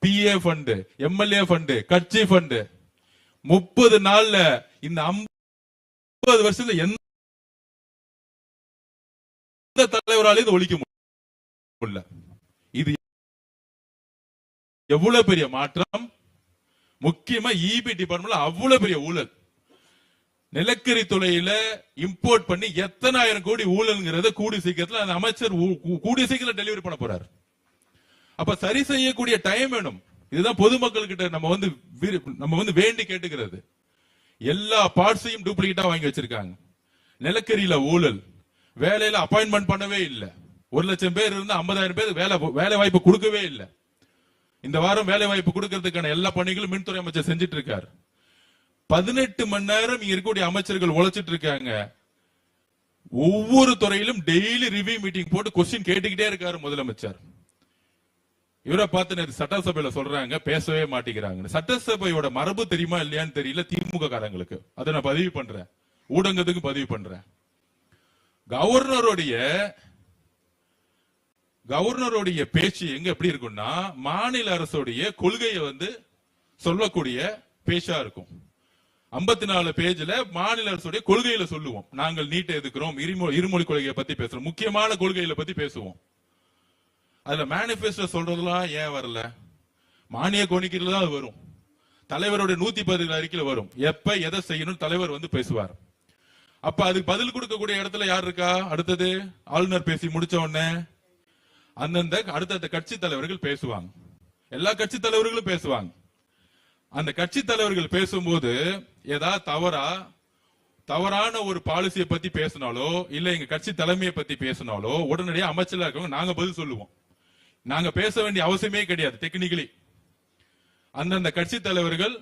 PA fund, MLA fund, கட்சி ஃபண்ட். 30 நாள்ல இந்த 50 வருஷத்துல எந்த தலைவராலையும் இது ஒழிக்க முடியல. இது எவ்வளவு பெரிய மாற்றம்! முக்கியமா இபி டிபார்ட்மெண்ட்ல அவ்வளவு பெரிய ஊழல். நிலக்கரி துறையில இம்போர்ட் பண்ணி எத்தனை ஆயிரம் கோடி ஊழல்ங்கிறத கூடிய சீக்கிரத்தில் அந்த அமைச்சர் கூடிய சீக்கிரம் டெலிவரி பண்ண போறார். அப்ப சரி செய்யக்கூடிய டைம் வேணும். இதுதான் பொதுமக்கள் கிட்ட நம்ம வந்து வேண்டி கேட்டுக்கிறது. எல்லா பார்ட்ஸையும் டூப்ளிகேட்டா வாங்கி வச்சிருக்காங்க. நிலக்கரியில ஊழல், வேலையில அப்பாயின்மெண்ட் பண்ணவே இல்லை. 1 லட்சம் பேர் இருந்து 50,000 பேர் வேலை வாய்ப்பு கொடுக்கவே இல்லை. இந்த வாரம் வேலை வாய்ப்பு கொடுக்கறதுக்கான எல்லா பணிகளும் மின்துறை அமைச்சர் செஞ்சிட்டு இருக்காரு. 18 மணி நேரம் இங்க இருக்கக்கூடிய அமைச்சர்கள் உழைச்சிட்டு இருக்காங்க. ஒவ்வொரு துறையிலும் டெய்லி ரிவ்யூ மீட்டிங் போட்டு கொஸ்டின் கேட்டுக்கிட்டே இருக்காரு முதலமைச்சர். இவரை பார்த்து சட்டசபையில சொல்றாங்க பேசவே மாட்டேங்கிறாங்க. சட்டசபையோட மரபு தெரியுமா இல்லையான்னு தெரியல திமுக காரங்களுக்கு. அதை நான் பதிவு பண்றேன், ஊடகத்துக்கு பதிவு பண்றேன். கவர்னருடைய பேச்சு எங்க எப்படி இருக்கும்னா, மாநில அரசுடைய கொள்கையை வந்து சொல்லக்கூடிய பேச்சா இருக்கும். 54 பேஜ்ல மாநில அரசுடைய கொள்கையில சொல்லுவோம். நாங்கள் நீட்டை எதுக்குறோம், இருமொழி கொள்கையை பத்தி பேசுறோம், முக்கியமான கொள்கைகளை பத்தி பேசுவோம். அதுல மேனிபெஸ்டோ சொல்றதுலாம் ஏன் வரல? மானிய கோரிக்கையில தான் வரும். தலைவருடைய 110 அறிக்கையில வரும். எப்ப எதை செய்யணும் தலைவர் வந்து பேசுவார். அப்ப அதுக்கு பதில் கொடுக்கக்கூடிய இடத்துல யார் இருக்கா? அடுத்தது ஆளுநர் பேசி முடிச்ச உடனே அந்தந்த அடுத்த கட்சி தலைவர்கள் பேசுவாங்க. எல்லா கட்சி தலைவர்களும் பேசுவாங்க. அந்த கட்சி தலைவர்கள் பேசும்போது ஏதாவது தவறான ஒரு பாலிசியை பத்தி பேசினாலோ இல்ல எங்க கட்சி தலைமையை பத்தி பேசினாலோ உடனடியாக அமைச்சரா இருக்கவங்க நாங்க பதில் சொல்லுவோம். நாங்க பேச வேண்டிய அவசியமே கிடையாது. டெக்னிக்கலி அந்தந்த கட்சி தலைவர்கள்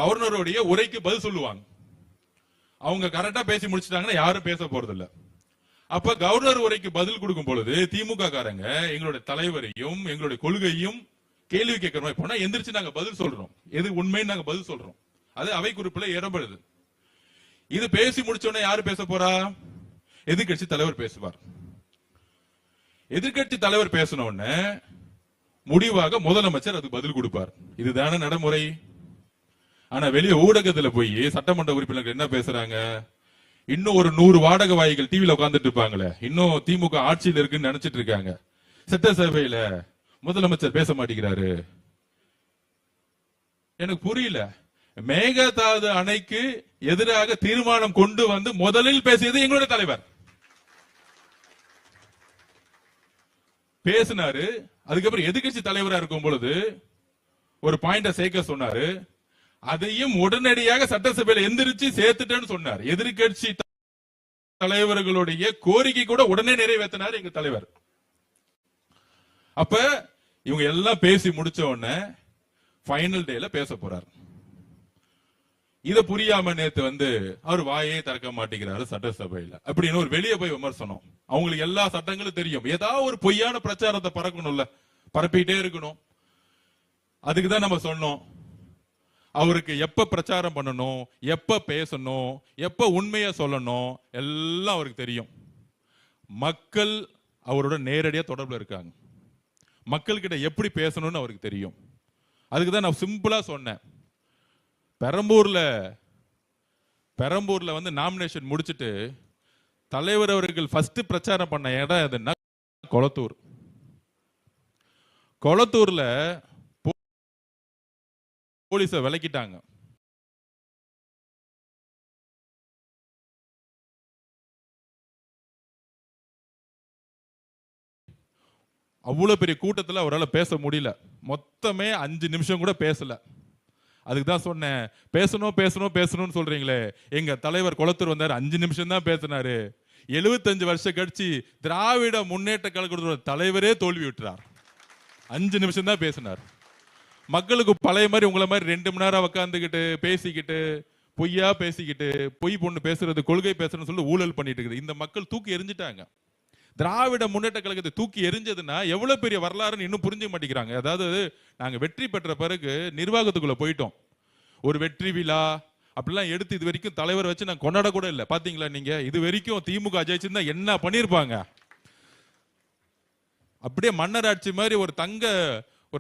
கவர்னருடைய உரைக்கு பதில் சொல்லுவாங்க. அவங்க கரெக்டா பேசி முடிச்சிட்டாங்கன்னா யாரும் பேச போறது இல்ல. அப்ப கவர்னர் உரைக்கு பதில் கொடுக்கும் பொழுது திமுக காரங்க எங்களுடைய தலைவரையும் எங்களுடைய கொள்கையும் கேள்வி கேட்கிற மாதிரி போனா எந்திரிச்சு நாங்க பதில் சொல்றோம். எது உண்மைன்னு நாங்க பதில் சொல்றோம். அது அவை குறிப்புல இடம்பெறுது. இது பேசி முடிச்சோடனே யாரு பேச போறா? எதிர்கட்சி தலைவர் பேசுவார். எதிர்கட்சி தலைவர் பேசின உடனே முடிவாக முதலமைச்சர் அதுக்கு பதில் கொடுப்பார். இதுதான நடைமுறை. ஆனா வெளியே ஊடகத்துல போய் சட்டமன்ற உறுப்பினர்கள் என்ன பேசுறாங்க? இன்னும் ஒரு 100 வாடகை வாய்கள் டிவில உட்கார்ந்துட்டு இருப்பாங்களே, இன்னும் திமுக ஆட்சியில் இருக்குன்னு நினைச்சிட்டு இருக்காங்க. சட்டசபையில முதலமைச்சர் பேச மாட்டேங்கிறாரு. எனக்கு புரியல. மேகதாது அணைக்கு எதிராக தீர்மானம் கொண்டு வந்து முதலில் பேசியது எங்களுடைய தலைவர் பேசினாரு. அதுக்கப்புறம் எதிர்கட்சி தலைவரா இருக்கும் பொழுது ஒரு பாயிண்ட சேர்க்க சொன்னாரு. அதையும் உடனடியாக சட்டசபையில எந்திரிச்சு சேர்த்துட்டேன்னு சொன்னார். எதிர்கட்சி தலைவர்களுடைய கோரிக்கை கூட உடனே நிறைவேற்றினார் எங்க தலைவர். அப்ப இவங்க எல்லாம் பேசி முடிச்ச உடனே ஃபைனல் டேல பேச போறார். இத புரியாம நேத்து அவர் வாயே திறக்க மாட்டேங்கிறாரு சட்டசபையில அப்படின்னு ஒரு வெளியே போய் விமர்சனம். அவங்களுக்கு எல்லா சட்டங்களும் தெரியும், ஏதாவது ஒரு பொய்யான பிரச்சாரத்தை பறக்கணும்ல, பரப்பிட்டே இருக்கணும். அதுக்குதான் நம்ம சொன்னோம், அவருக்கு எப்ப பிரச்சாரம் பண்ணணும், எப்ப பேசணும், எப்ப உண்மையை சொல்லணும் எல்லாம் அவருக்கு தெரியும். மக்கள் அவரோட நேரடியா தொடர்புல இருக்காங்க, மக்கள்கிட்ட எப்படி பேசணும்னு அவருக்கு தெரியும். அதுக்குதான் நான் சிம்பிளா சொன்னேன், பெரம்பூர்ல நாமினேஷன் முடிச்சிட்டு தலைவர் அவர்கள் ஃபர்ஸ்ட் பிரச்சாரம் பண்ண இடம் எதுன்னா கொளத்தூர். கொளத்தூர்ல போலீஸ விலக்கிட்டாங்க. அவ்வளவு பெரிய கூட்டத்தில் அவரால் பேச முடியல, மொத்தமே 5 நிமிஷம் கூட பேசல. அதுக்கு தான் சொன்னேன், பேசணும் பேசணும் பேசணும்னு சொல்றீங்களே, எங்க தலைவர் கொளத்தூர் வந்தார் 5 நிமிஷம் தான் பேசினாரு. 75 வருஷம் கழிச்சு திராவிட முன்னேற்ற கழகத்தோட தலைவரே தோல்வி விட்டுறார். 5 நிமிஷம் தான் பேசினார். மக்களுக்கு பழைய மாதிரி உங்களை மாதிரி 2 மணி நேரம் உட்காந்துக்கிட்டு பேசிக்கிட்டு பொய்யா பேசிக்கிட்டு பொய் பொண்ணு பேசுறது கொள்கை பேசுறதுன்னு சொல்லி ஊழல் பண்ணிட்டு இருக்குது. இந்த மக்கள் தூக்கி எரிஞ்சிட்டாங்க. திராவிட முன்னேற்ற கழகத்தை தூக்கி எரிஞ்சதுன்னா எவ்வளவு பெரிய வரலாறுன்னு இன்னும் புரிஞ்சுக்க மாட்டேங்கிறாங்க. அதாவது நாங்க வெற்றி பெற்ற பிறகு நிர்வாகத்துக்குள்ள போயிட்டோம், ஒரு வெற்றி விழா அப்படிலாம் எடுத்து இது வரைக்கும் தலைவர் வச்சு நான் கொண்டாட கூட இல்லை. பாத்தீங்களா நீங்க, இது வரைக்கும் திமுக ஜெயிச்சிருந்தா என்ன பண்ணிருப்பாங்க? அப்படியே மன்னர் ஆட்சி மாதிரி ஒரு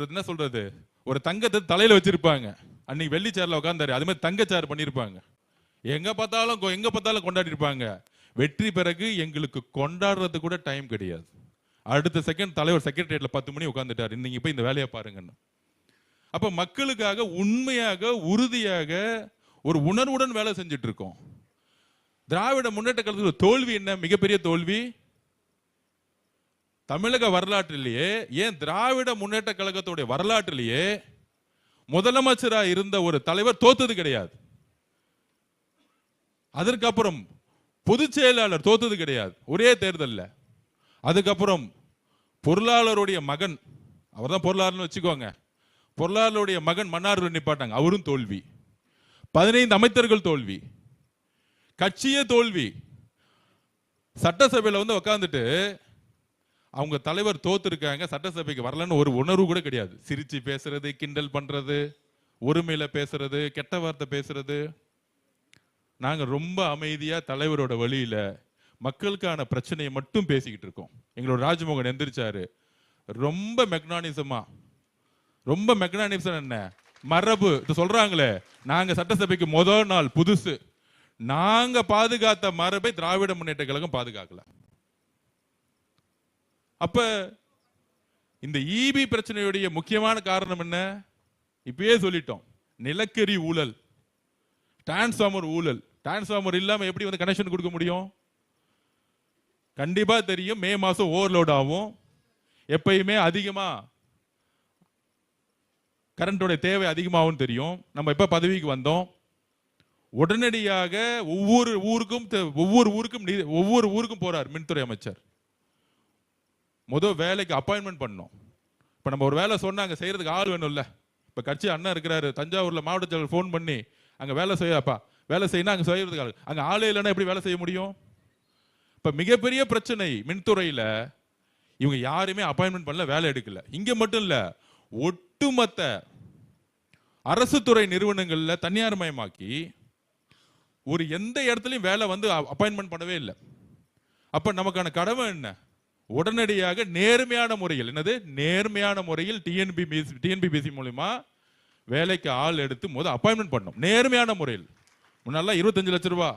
என்ன சொல்றது, ஒரு தங்கத்தை தலையில வச்சிருப்பாங்க. அன்னைக்கு வெள்ளி சேர்ல உட்கார்ந்தாரு, அது மாதிரி தங்க சேர் பண்ணிருப்பாங்க. எங்க பார்த்தாலும் கொண்டாடி இருப்பாங்க. வெற்றி பிறகு எங்களுக்கு கொண்டாடுறது கூட டைம் கிடையாது. அடுத்த செகண்ட் தலைவர் செக்ரட்டரியேட்ல 10 மணி உட்கார்ந்துட்டாரு, நீங்க போய் இந்த வேலையை பாருங்கன்னு. அப்ப மக்களுக்காக உண்மையாக உறுதியாக ஒரு உணர்வுடன் வேலை செஞ்சுட்டு இருக்கோம். திராவிட முன்னேற்ற கழகத்துக்கு தோல்வி என்ன? மிகப்பெரிய தோல்வி தமிழக வரலாற்றிலேயே, ஏன் திராவிட முன்னேற்ற கழகத்துடைய வரலாற்றிலேயே முதலமைச்சராக இருந்த ஒரு தலைவர் தோத்தது கிடையாது. அதற்கப்புறம் பொதுச் செயலாளர் தோத்தது கிடையாது ஒரே தேர்தலில். அதுக்கப்புறம் பொருளாளருடைய மகன், அவர் தான் பொருளாளர்னு வச்சுக்கோங்க, பொருளாளருடைய மகன் மன்னார் நிப்பாட்டாங்க, அவரும் தோல்வி. 15 அமைச்சர்கள் தோல்வி, கட்சியே தோல்வி. சட்டசபையில் உட்கார்ந்துட்டு அவங்க தலைவர் தோத்துருக்காங்க, சட்டசபைக்கு வரலன்னு ஒரு உணர்வு கூட கிடையாது. சிரிச்சு பேசுறது, கிண்டல் பண்றது, ஒருமையில பேசுறது, கெட்ட வார்த்தை பேசுறது. நாங்க ரொம்ப அமைதியா தலைவரோட வழியில மக்களுக்கான பிரச்சனையை மட்டும் பேசிக்கிட்டு இருக்கோம். எங்களோட ராஜ்மோகன் எந்திரிச்சாரு, ரொம்ப மெக்னானிசமா, ரொம்ப மெக்னானிசம் என்ன மரபு சொல்றாங்களே, நாங்க சட்டசபைக்கு முதல் நாள் புதுசு, நாங்க பாதுகாத்த மரபை திராவிட முன்னேற்ற கழகம் பாதுகாக்கல. அப்ப இந்த ஈபி பிரச்சனையுடைய முக்கியமான காரணம் என்ன? இப்பயே சொல்லிட்டோம், நிலக்கரி ஊழல், டிரான்ஸ்ஃபார்மர் ஊழல். டிரான்ஸ்ஃபார்மர் இல்லாம எப்படி கனெக்ஷன் கொடுக்க முடியும்? கண்டிப்பா தெரியும், மே மாசம் ஓவர்லோட் ஆகும். எப்பயுமே அதிகமா கரண்டோட தேவை அதிகமாகும் தெரியும். நம்ம எப்ப பதவிக்கு வந்தோம், உடனடியாக ஒவ்வொரு ஊருக்கும் போறார் மின்துறை அமைச்சர். முதல் வேலைக்கு அப்பாயின்மெண்ட் பண்ணோம். இப்ப நம்ம ஒரு வேலை சொன்னாங்க, செய்யறதுக்கு ஆள் வேணும்ல. இப்ப கட்சி அண்ணன் இருக்கிறாரு தஞ்சாவூர்ல, மாவட்ட செயலர் போன் பண்ணி அங்க வேலை செய்யப்பா, வேலை செய்யணும், அங்க செய்யறதுக்கு அங்க ஆளே இல்லைன்னா எப்படி வேலை செய்ய முடியும்? இப்ப மிகப்பெரிய பிரச்சனை மின்துறையில, இவங்க யாருமே அப்பாயின்மெண்ட் பண்ணல, வேலை எடுக்கல. இங்க மட்டும் இல்ல, ஒட்டுமொத்த அரசு துறை நிறுவனங்கள்ல தனியார் மயமாக்கி ஒரு எந்த இடத்துலயும் வேலை அப்பாயின்மெண்ட் பண்ணவே இல்லை. அப்ப நமக்கான கடமை என்ன? உடனடியாக நேர்மையான முறையில், என்னது நேர்மையான முறையில் டிஎன்பிபிசி மூலமா வேலைக்கு ஆள் எடுத்து முதல் அப்பாயின்மெண்ட் பண்ணணும். நேர்மையான முறையில். முன்னால 25 லட்சம் ரூபாய்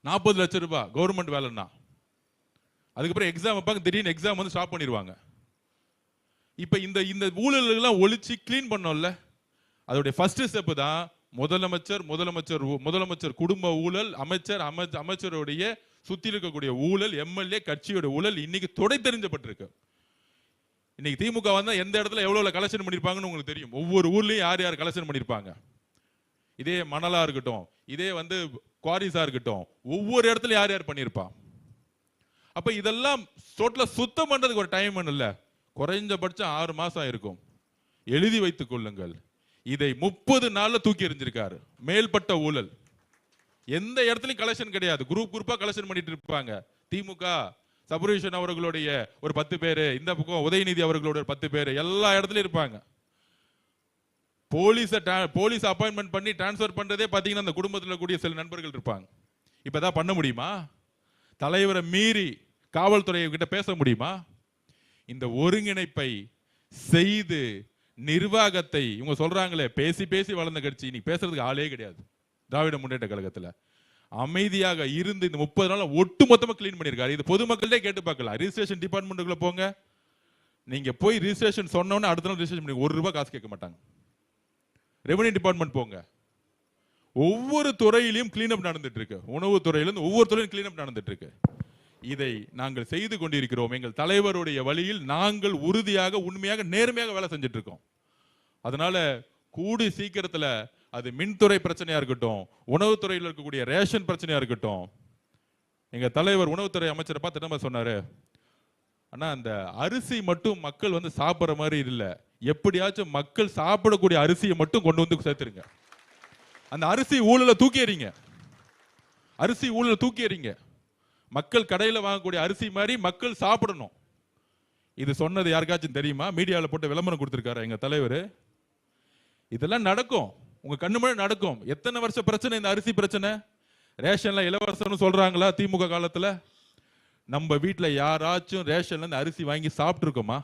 40 லட்சம் ரூபாய் கவர்மெண்ட் வேலைன்னா, அதுக்கப்புறம் எக்ஸாம் வைப்பாங்க, திடீர்னு எக்ஸாம் ஸ்டாப் பண்ணிடுவாங்க. இப்ப இந்த ஊழல்கள் ஒழிச்சு கிளீன் பண்ணோம்ல, அதோடைய ஃபர்ஸ்ட் ஸ்டெப் தான் முதலமைச்சர் குடும்ப ஊழல், அமைச்சருடைய சுத்தி இருக்கக்கூடிய ஊழல், எம்எல்ஏ கட்சியோட ஊழல் இன்னைக்கு தொடை தெரிஞ்சப்பட்டிருக்கு. இன்னைக்கு திமுக வந்தா எந்த இடத்துல எவ்வளவு கலெக்ஷன் பண்ணிருப்பாங்கன்னு உங்களுக்கு தெரியும். ஒவ்வொரு ஊர்லயும் யார் யார் கலெக்ஷன் பண்ணிருப்பாங்க. இதே மணலா இருக்கட்டும், இதே குவாரிஸா இருக்கட்டும், ஒவ்வொரு இடத்துல யார் யார் பண்ணிருப்பா. அப்ப இதெல்லாம் சுத்தம் பண்றதுக்கு ஒரு டைம் இல்ல, குறைஞ்சபட்சம் 6 மாசம் இருக்கும். எழுதி வைத்துக் கொள்ளுங்கள். இதை 30 நாள்ல தூக்கி எறிஞ்சிருக்காரு. மேல்பட்ட ஊழல், எந்த இடத்துலயும் கலெக்ஷன் கிடையாது. குரூப்பா கலெக்ஷன் பண்ணிட்டு இருப்பாங்க. திமுக சபரீஷன் அவர்களுடைய ஒரு 10 பேரு, இந்த பக்கம் உதயநிதி அவர்களோட 10 பேரு, எல்லா இடத்துலயும் இருப்பாங்க. போலீஸ் அப்பாயின்மெண்ட் பண்ணி டிரான்ஸ்பர் பண்றதே பாத்தீங்கன்னா அந்த குடும்பத்தில் கூடிய சில நண்பர்கள் இருப்பாங்க. இப்பதான் பண்ண முடியுமா? தலைவரை மீறி காவல்துறை கிட்ட பேச முடியுமா? இந்த ஒருங்கிணைப்பை செய்து நிர்வாகத்தை இவங்க சொல்றாங்களே, பேசி பேசி வளர்ந்த கட்சி, நீ பேசுறதுக்கு ஆளே கிடையாது. திராவிட முன்னேற்ற கழகத்துல அமைதியாக இருந்து இந்த 30 நாள் ஒட்டு மொத்தமா கிளீன் பண்ணிருக்காரு. இது பொதுமக்களே கேட்டு பார்க்கலாம். ரிஜிஸ்ட்ரேஷன் டிபார்ட்மெண்ட்டுக்குள்ள போங்க, நீங்க போய் ரிஜிஸ்ட்ரேஷன் சொன்னோன்னு அடுத்த நாள் ரிஜிஸ்ட்ரேஷன் பண்ணி 1 ரூபாய் காசு கேட்க மாட்டாங்க. ரெவன்யூ டிபார்ட்மெண்ட் போங்க, ஒவ்வொரு துறையிலும் கிளீனப் நடந்துட்டு இருக்கு. உணவு துறையிலும் ஒவ்வொரு துறையிலும் கிளீனப் நடந்துட்டு இருக்கு. இதை நாங்கள் செய்து கொண்டிருக்கிறோம். எங்கள் தலைவருடைய வழியில் நாங்கள் உறுதியாக, உண்மையாக, நேர்மையாக வேலை செஞ்சுட்டு இருக்கோம். அதனால கூடி சீக்கிரத்துல அது மின்துறை பிரச்சனையா இருக்கட்டும், உணவுத்துறையில் இருக்கக்கூடிய ரேஷன் பிரச்சனையா இருக்கட்டும், எங்க தலைவர் உணவுத்துறை அமைச்சரை பார்த்து என்ன சொன்னாரு, ஆனா அந்த அரிசி மட்டும் மக்கள் வந்து சாப்பிட்ற மாதிரி இல்லை, எப்படியாச்சும் மக்கள் சாப்பிடக்கூடிய அரிசியை மட்டும் கொண்டு வந்து சேர்த்துருங்க. அந்த அரிசி ஊழலை தூக்கி எறிங்க, அரிசி ஊழலை தூக்கி எறிங்க. மக்கள் கடையில் வாங்கக்கூடிய அரிசி மாதிரி மக்கள் சாப்பிடணும். இது சொன்னது யாருக்காச்சும் தெரியுமா? மீடியாவில் போட்டு விளம்பரம் கொடுத்திருக்காரு எங்க தலைவர். இதெல்லாம் நடக்கும், உங்க கண்ணு முன்னாடி நடக்கும். எத்தனை வருஷ பிரச்சனை இந்த அரிசி பிரச்சனை? ரேஷன்ல இலவசம்னு சொல்றாங்களா திமுக காலத்துல? நம்ம வீட்டுல யாராச்சும் ரேஷன்ல இருந்து அரிசி வாங்கி சாப்பிட்டு இருக்கோமா?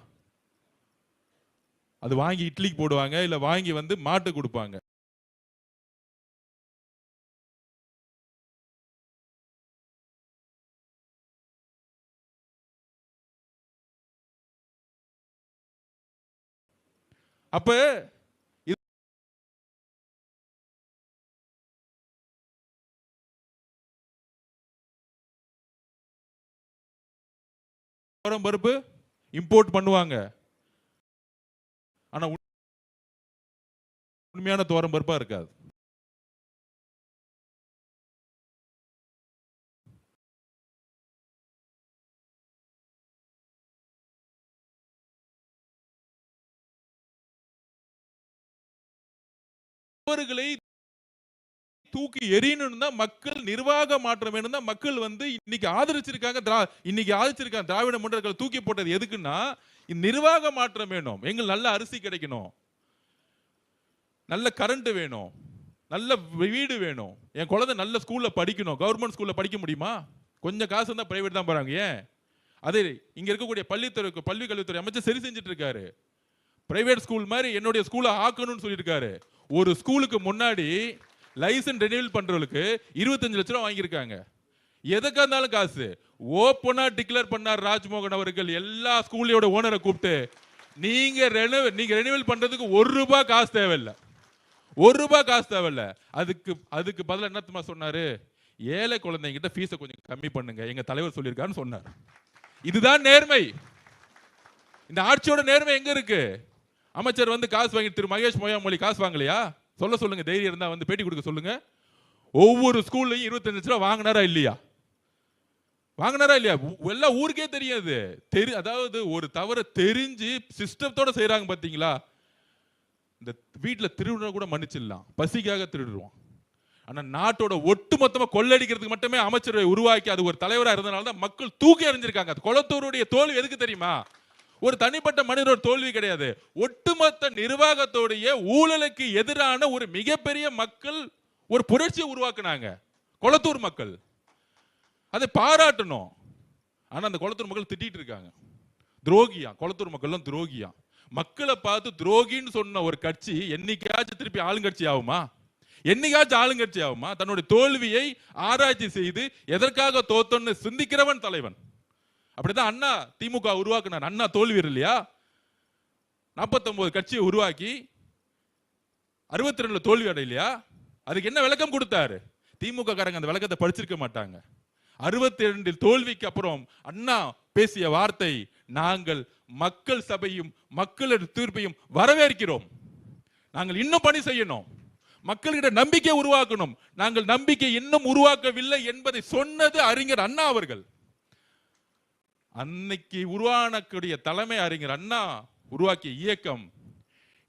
அது வாங்கி இட்லிக்கு போடுவாங்க, இல்ல வாங்கி வந்து மாட்டு கொடுப்பாங்க. அப்ப பருப்பு இம்போர்ட் பண்ணுவாங்க, ஆனா உண்மையான துவரம் பருப்பா இருக்காது. அவர்களை தூக்கி எறியணும் தான் மக்கள், நிர்வாக மாற்றம் வேணும் தான் மக்கள் வந்து இன்னைக்கு ஆதரிச்சிருக்காங்க. திராவிட முன்னேற்ற தூக்கி போட்டது எதுக்குன்னா, நிர்வாக மாற்றம் வேணும். எங்களுக்கு நல்ல அரிசி கிடைக்கணும், நல்ல கரண்ட் வேணும், நல்ல வீடு வேணும், என் குழந்தை நல்ல ஸ்கூல்ல படிக்கணும். கவர்மெண்ட் ஸ்கூல்ல படிக்க முடியுமா? கொஞ்சம் காசு இருந்தா பிரைவேட் தான் போறாங்க. ஏன்? அதே இங்க இருக்கக்கூடிய பள்ளி கல்வித்துறை அமைச்சர் சரி செஞ்சுட்டு இருக்காரு. பிரைவேட் ஸ்கூல் மாதிரி என்னுடைய ஸ்கூலை ஆக்கணும்னு சொல்லியிருக்காரு. ஒரு ஸ்கூலுக்கு முன்னாடி லைசன்ஸ் ரெனியூவல் பண்றவங்களுக்கு 25 லட்சம் ரூபாய் வாங்கியிருக்காங்க. எதுக்கா இருந்தாலும் காசு ஓப்பனா டிக்ளேர் பண்ணார் ராஜ்மோகன் அவர்கள். எல்லா ஸ்கூலோட ஓனரை கூப்பிட்டு, நீங்க ரெனியூவல் பண்றதுக்கு 1 ரூபாய் காசு தேவையில்லை, 1 ரூபாய் காசு தேவையில்லை. அதுக்கு பதிலா என்ன சொன்னாரு, ஏழை குழந்தைங்கிட்ட ஃபீஸை கொஞ்சம் கம்மி பண்ணுங்க, எங்க தலைவர் சொல்லியிருக்காருன்னு சொன்னார். இதுதான் நேர்மை. இந்த ஆட்சியோட நேர்மை எங்க இருக்கு? அமைச்சர் வந்து காசு வாங்கி, திரு மகேஷ் மொய்யாமொழி காசு வாங்கலையா? சொல்லுங்க, தைரியம் இருந்தா வந்து பேட்டி கொடுக்க சொல்லுங்க. ஒவ்வொரு ஸ்கூல்லையும் 25 லட்சம் ரூபாய் வாங்கினாரா இல்லையா? எல்லா ஊருக்கே தெரியாது. அதாவது ஒரு தவற தெரிஞ்சு சிஸ்டத்தோட செய்யறாங்க பாத்தீங்களா? இந்த வீட்டுல திருடுற கூட மன்னிச்சிடலாம், பசிக்காக திருடுவோம். ஆனா நாட்டோட ஒட்டுமொத்தமா கொள்ளடிக்கிறதுக்கு மட்டுமே அமைச்சரை உருவாக்கி அது ஒரு தலைவரா இருந்தனால தான் மக்கள் தூக்கி எறிஞ்சிருக்காங்க. கொளத்தூருடைய தோல்வி எதுக்கு தெரியுமா? ஒரு தனிப்பட்ட மனிதரோட தோல்வி கிடையாது, ஒட்டுமொத்த நிர்வாகத்தோடைய ஊழலுக்கு எதிரான ஒரு மிகப்பெரிய மக்கள் ஒரு புரட்சியை உருவாக்குனாங்க கொளத்தூர் மக்கள். அதை பாராட்டணும். ஆனா அந்த கொளத்தூர் மக்கள் திட்டிட்டு இருக்காங்க, துரோகியா, கொளத்தூர் மக்கள் துரோகியா. மக்களை பார்த்து துரோகின்னு சொன்ன ஒரு கட்சி என்னைக்காச்சும் திருப்பி ஆளுங்கட்சி ஆகுமா? என்னைக்காச்சும் ஆளுங்கட்சி ஆகுமா? தன்னுடைய தோல்வியை ஆராய்ச்சி செய்து எதற்காக தோத்தோன்னு சிந்திக்கிறவன் தலைவன். அப்படிதான் அண்ணா திமுக உருவாக்குனார். அண்ணா தோல்வி இல்லையா? 49 கட்சியை உருவாக்கி 62 தோல்வி அடையலையா? அதுக்கு என்ன விளக்கம் கொடுத்தாரு? திமுக காரங்க அந்த விளக்கத்தை படிச்சிருக்க மாட்டாங்க. 62 தோல்விக்கு அப்புறம் அண்ணா பேசிய வார்த்தை, நாங்கள் மக்கள் சபையும் மக்களது தீர்ப்பையும் வரவேற்கிறோம், நாங்கள் இன்னும் பணி செய்யணும், மக்களிடம் நம்பிக்கை உருவாக்கணும், நாங்கள் நம்பிக்கை இன்னும் உருவாக்கவில்லை என்பதை சொன்னது அறிஞர் அண்ணா அவர்கள். அன்னைக்கு உருவானக்கூடிய தலைமை அறிஞர் அண்ணா உருவாக்கிய இயக்கம்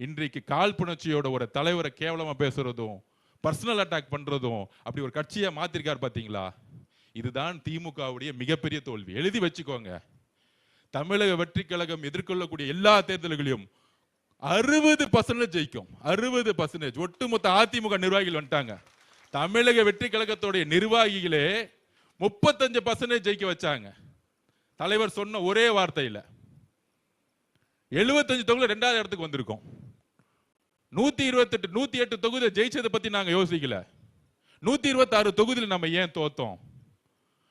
இன்றைக்கு காழ்ப்புணர்ச்சியோட ஒரு தலைவரை கேவலமா பேசுறதும் பர்சனல் அட்டாக் பண்றதும் அப்படி ஒரு கட்சியை மாத்திருக்காரு பாத்தீங்களா? இதுதான் திமுகவுடைய மிகப்பெரிய தோல்வி. எழுதி வச்சுக்கோங்க. தமிழக வெற்றி கழகம் எதிர்கொள்ளக்கூடிய எல்லா தேர்தல்களையும் 60% ஜெயிக்கும். 60%. ஒட்டுமொத்த அதிமுக நிர்வாகிகள் வந்துட்டாங்க. தமிழக வெற்றி கழகத்துடைய நிர்வாகிகளே 35% ஜெயிக்க வச்சாங்க. தலைவர் சொன்ன ஒரே வார்த்தையில 75 தொகுதியில் 2வது இடத்துக்கு வந்திருக்கோம். 128 108 தொகுதியை ஜெயிச்சதை பத்தி நாங்க யோசிக்கல. 126 தொகுதியில் நம்ம ஏன் தோத்தோம்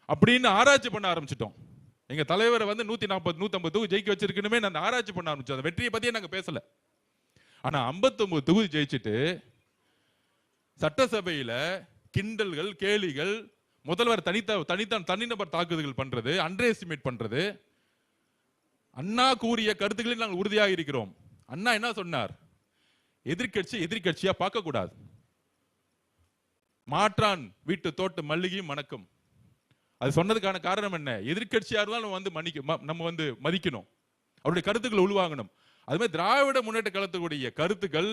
அப்படின்னு ஆராய்ச்சி பண்ண ஆரம்பிச்சிட்டோம். எங்க தலைவரை வந்து 140 150 தொகுதி ஜெயிக்க வச்சிருக்கணுமே நான் ஆராய்ச்சி பண்ண ஆரம்பிச்சோம். அந்த வெற்றியை பத்தியே நாங்க பேசல. ஆனா 59 தொகுதி ஜெயிச்சுட்டு சட்டசபையில கிண்டல்கள், கேலிகள், முதல்வர் தனிநபர் தாக்குதல்கள் பண்றது, அண்டர் எஸ்டிமேட் பண்றது. அண்ணா கூறிய கருத்துக்களில் நாங்கள் உறுதியாக இருக்கிறோம். அண்ணா என்ன சொன்னார்? எதிர்கட்சியா பார்க்க கூடாது. மாற்றான் வீட்டு தோட்ட மல்லிகையும் மணக்கும். அது சொன்னதுக்கான காரணம் என்ன? எதிர்கட்சியா இருந்தாலும் நம்ம வந்து மதிக்கணும், அவருடைய கருத்துக்களை உள்வாங்கணும். அதுமாதிரி திராவிட முன்னேற்ற கழகத்துடைய கருத்துக்கள்,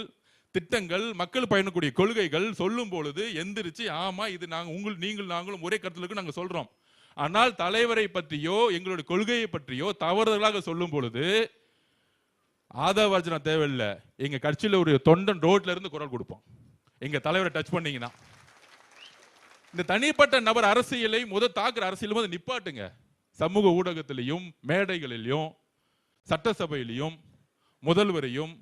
திட்டங்கள், மக்கள் பயணக்கூடிய கொள்கைகள் சொல்லும் பொழுது எந்திரிச்சு ஆமா இது நாங்களும் ஒரே கருத்துல நாங்க சொல்றோம். ஆனால் தலைவரை பற்றியோ எங்களுடைய கொள்கையை பற்றியோ தவறுதலாக சொல்லும் பொழுது ஆதவர்ஜனா தேவையில்லை. எங்க கட்சியில ஒரு தொண்டன் ரோட்ல இருந்து குரல் கொடுப்போம் எங்க தலைவரை டச் பண்ணீங்கன்னா. இந்த தனிப்பட்ட நபர் அரசியலை தாக்குற அரசியலும் நிப்பாட்டுங்க. சமூக ஊடகத்திலையும் மேடைகளிலும் சட்டசபையிலையும் முதல்வரையும்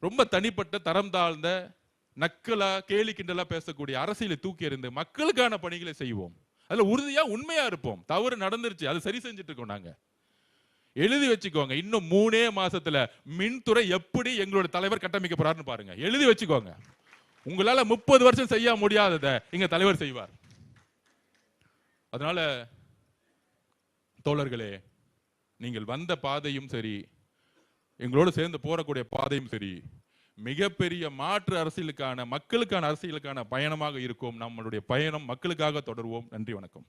ரொம்ப தனிப்பட்ட தரம் தாழ்ந்த நக்கலா கேலி கிண்டலா பேசக்கூடிய அரசியலை தூக்கி எறிந்து மக்களுக்கான பணிகளை செய்வோம். அதுல உறுதியா உண்மையா இருப்போம். தவறு நடந்துருச்சு, அது சரி செஞ்சுட்டு இருக்கோம். நாங்க எழுதி வச்சுக்கோங்க. இன்னும் 3 மாசத்துல மின்துறை எப்படி எங்களோட தலைவர் கட்டமைக்க போறாருன்னு பாருங்க. எழுதி வச்சுக்கோங்க. உங்களால 30 வருஷம் செய்ய முடியாதத எங்க தலைவர் செய்வார். அதனால தோழர்களே, நீங்கள் வந்த பாதையும் சரி, எங்களோடு சேர்ந்து போறக்கூடிய பாதையும் சரி, மிகப்பெரிய மாற்று அரசியலுக்கான மக்களுக்கான அரசியலுக்கான பயணமாக இருக்கும். நம்மளுடைய பயணம் மக்களுக்காக தொடர்வோம். நன்றி, வணக்கம்.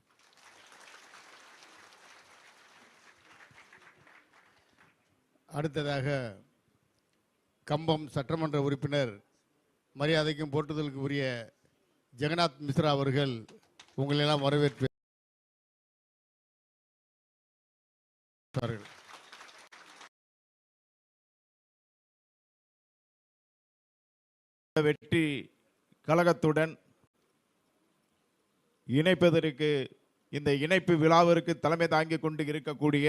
அடுத்ததாக கம்பம் சட்டமன்ற உறுப்பினர் மரியாதைக்கும் போற்றுதலுக்கு உரிய ஜெகநாத் மிஸ்ரா அவர்கள் உங்களெல்லாம் வரவேற்று வெற்றி கழகத்துடன் இணைப்பதற்கு இந்த இணைப்பு விழாவிற்கு தலைமை தாங்கிக் கொண்டு இருக்கக்கூடிய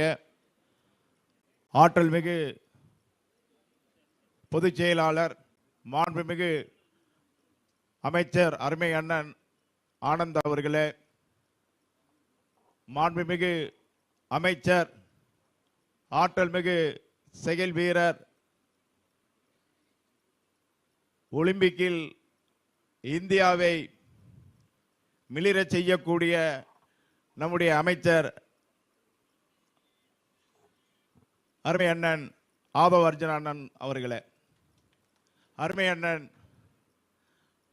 ஆற்றல் மிகு பொதுச் செயலாளர் மாண்புமிகு அமைச்சர் அருமை அண்ணன் ஆனந்த் அவர்களே, மாண்புமிகு அமைச்சர் ஆற்றல் மிகு செயல் வீரர், ஒலிம்பிக்கில் இந்தியாவை மிளிரச் செய்யக்கூடிய நம்முடைய அமைச்சர் அருமை அண்ணன் ஆதவ் அர்ஜுனா அண்ணன் அவர்களே, அருமை அண்ணன்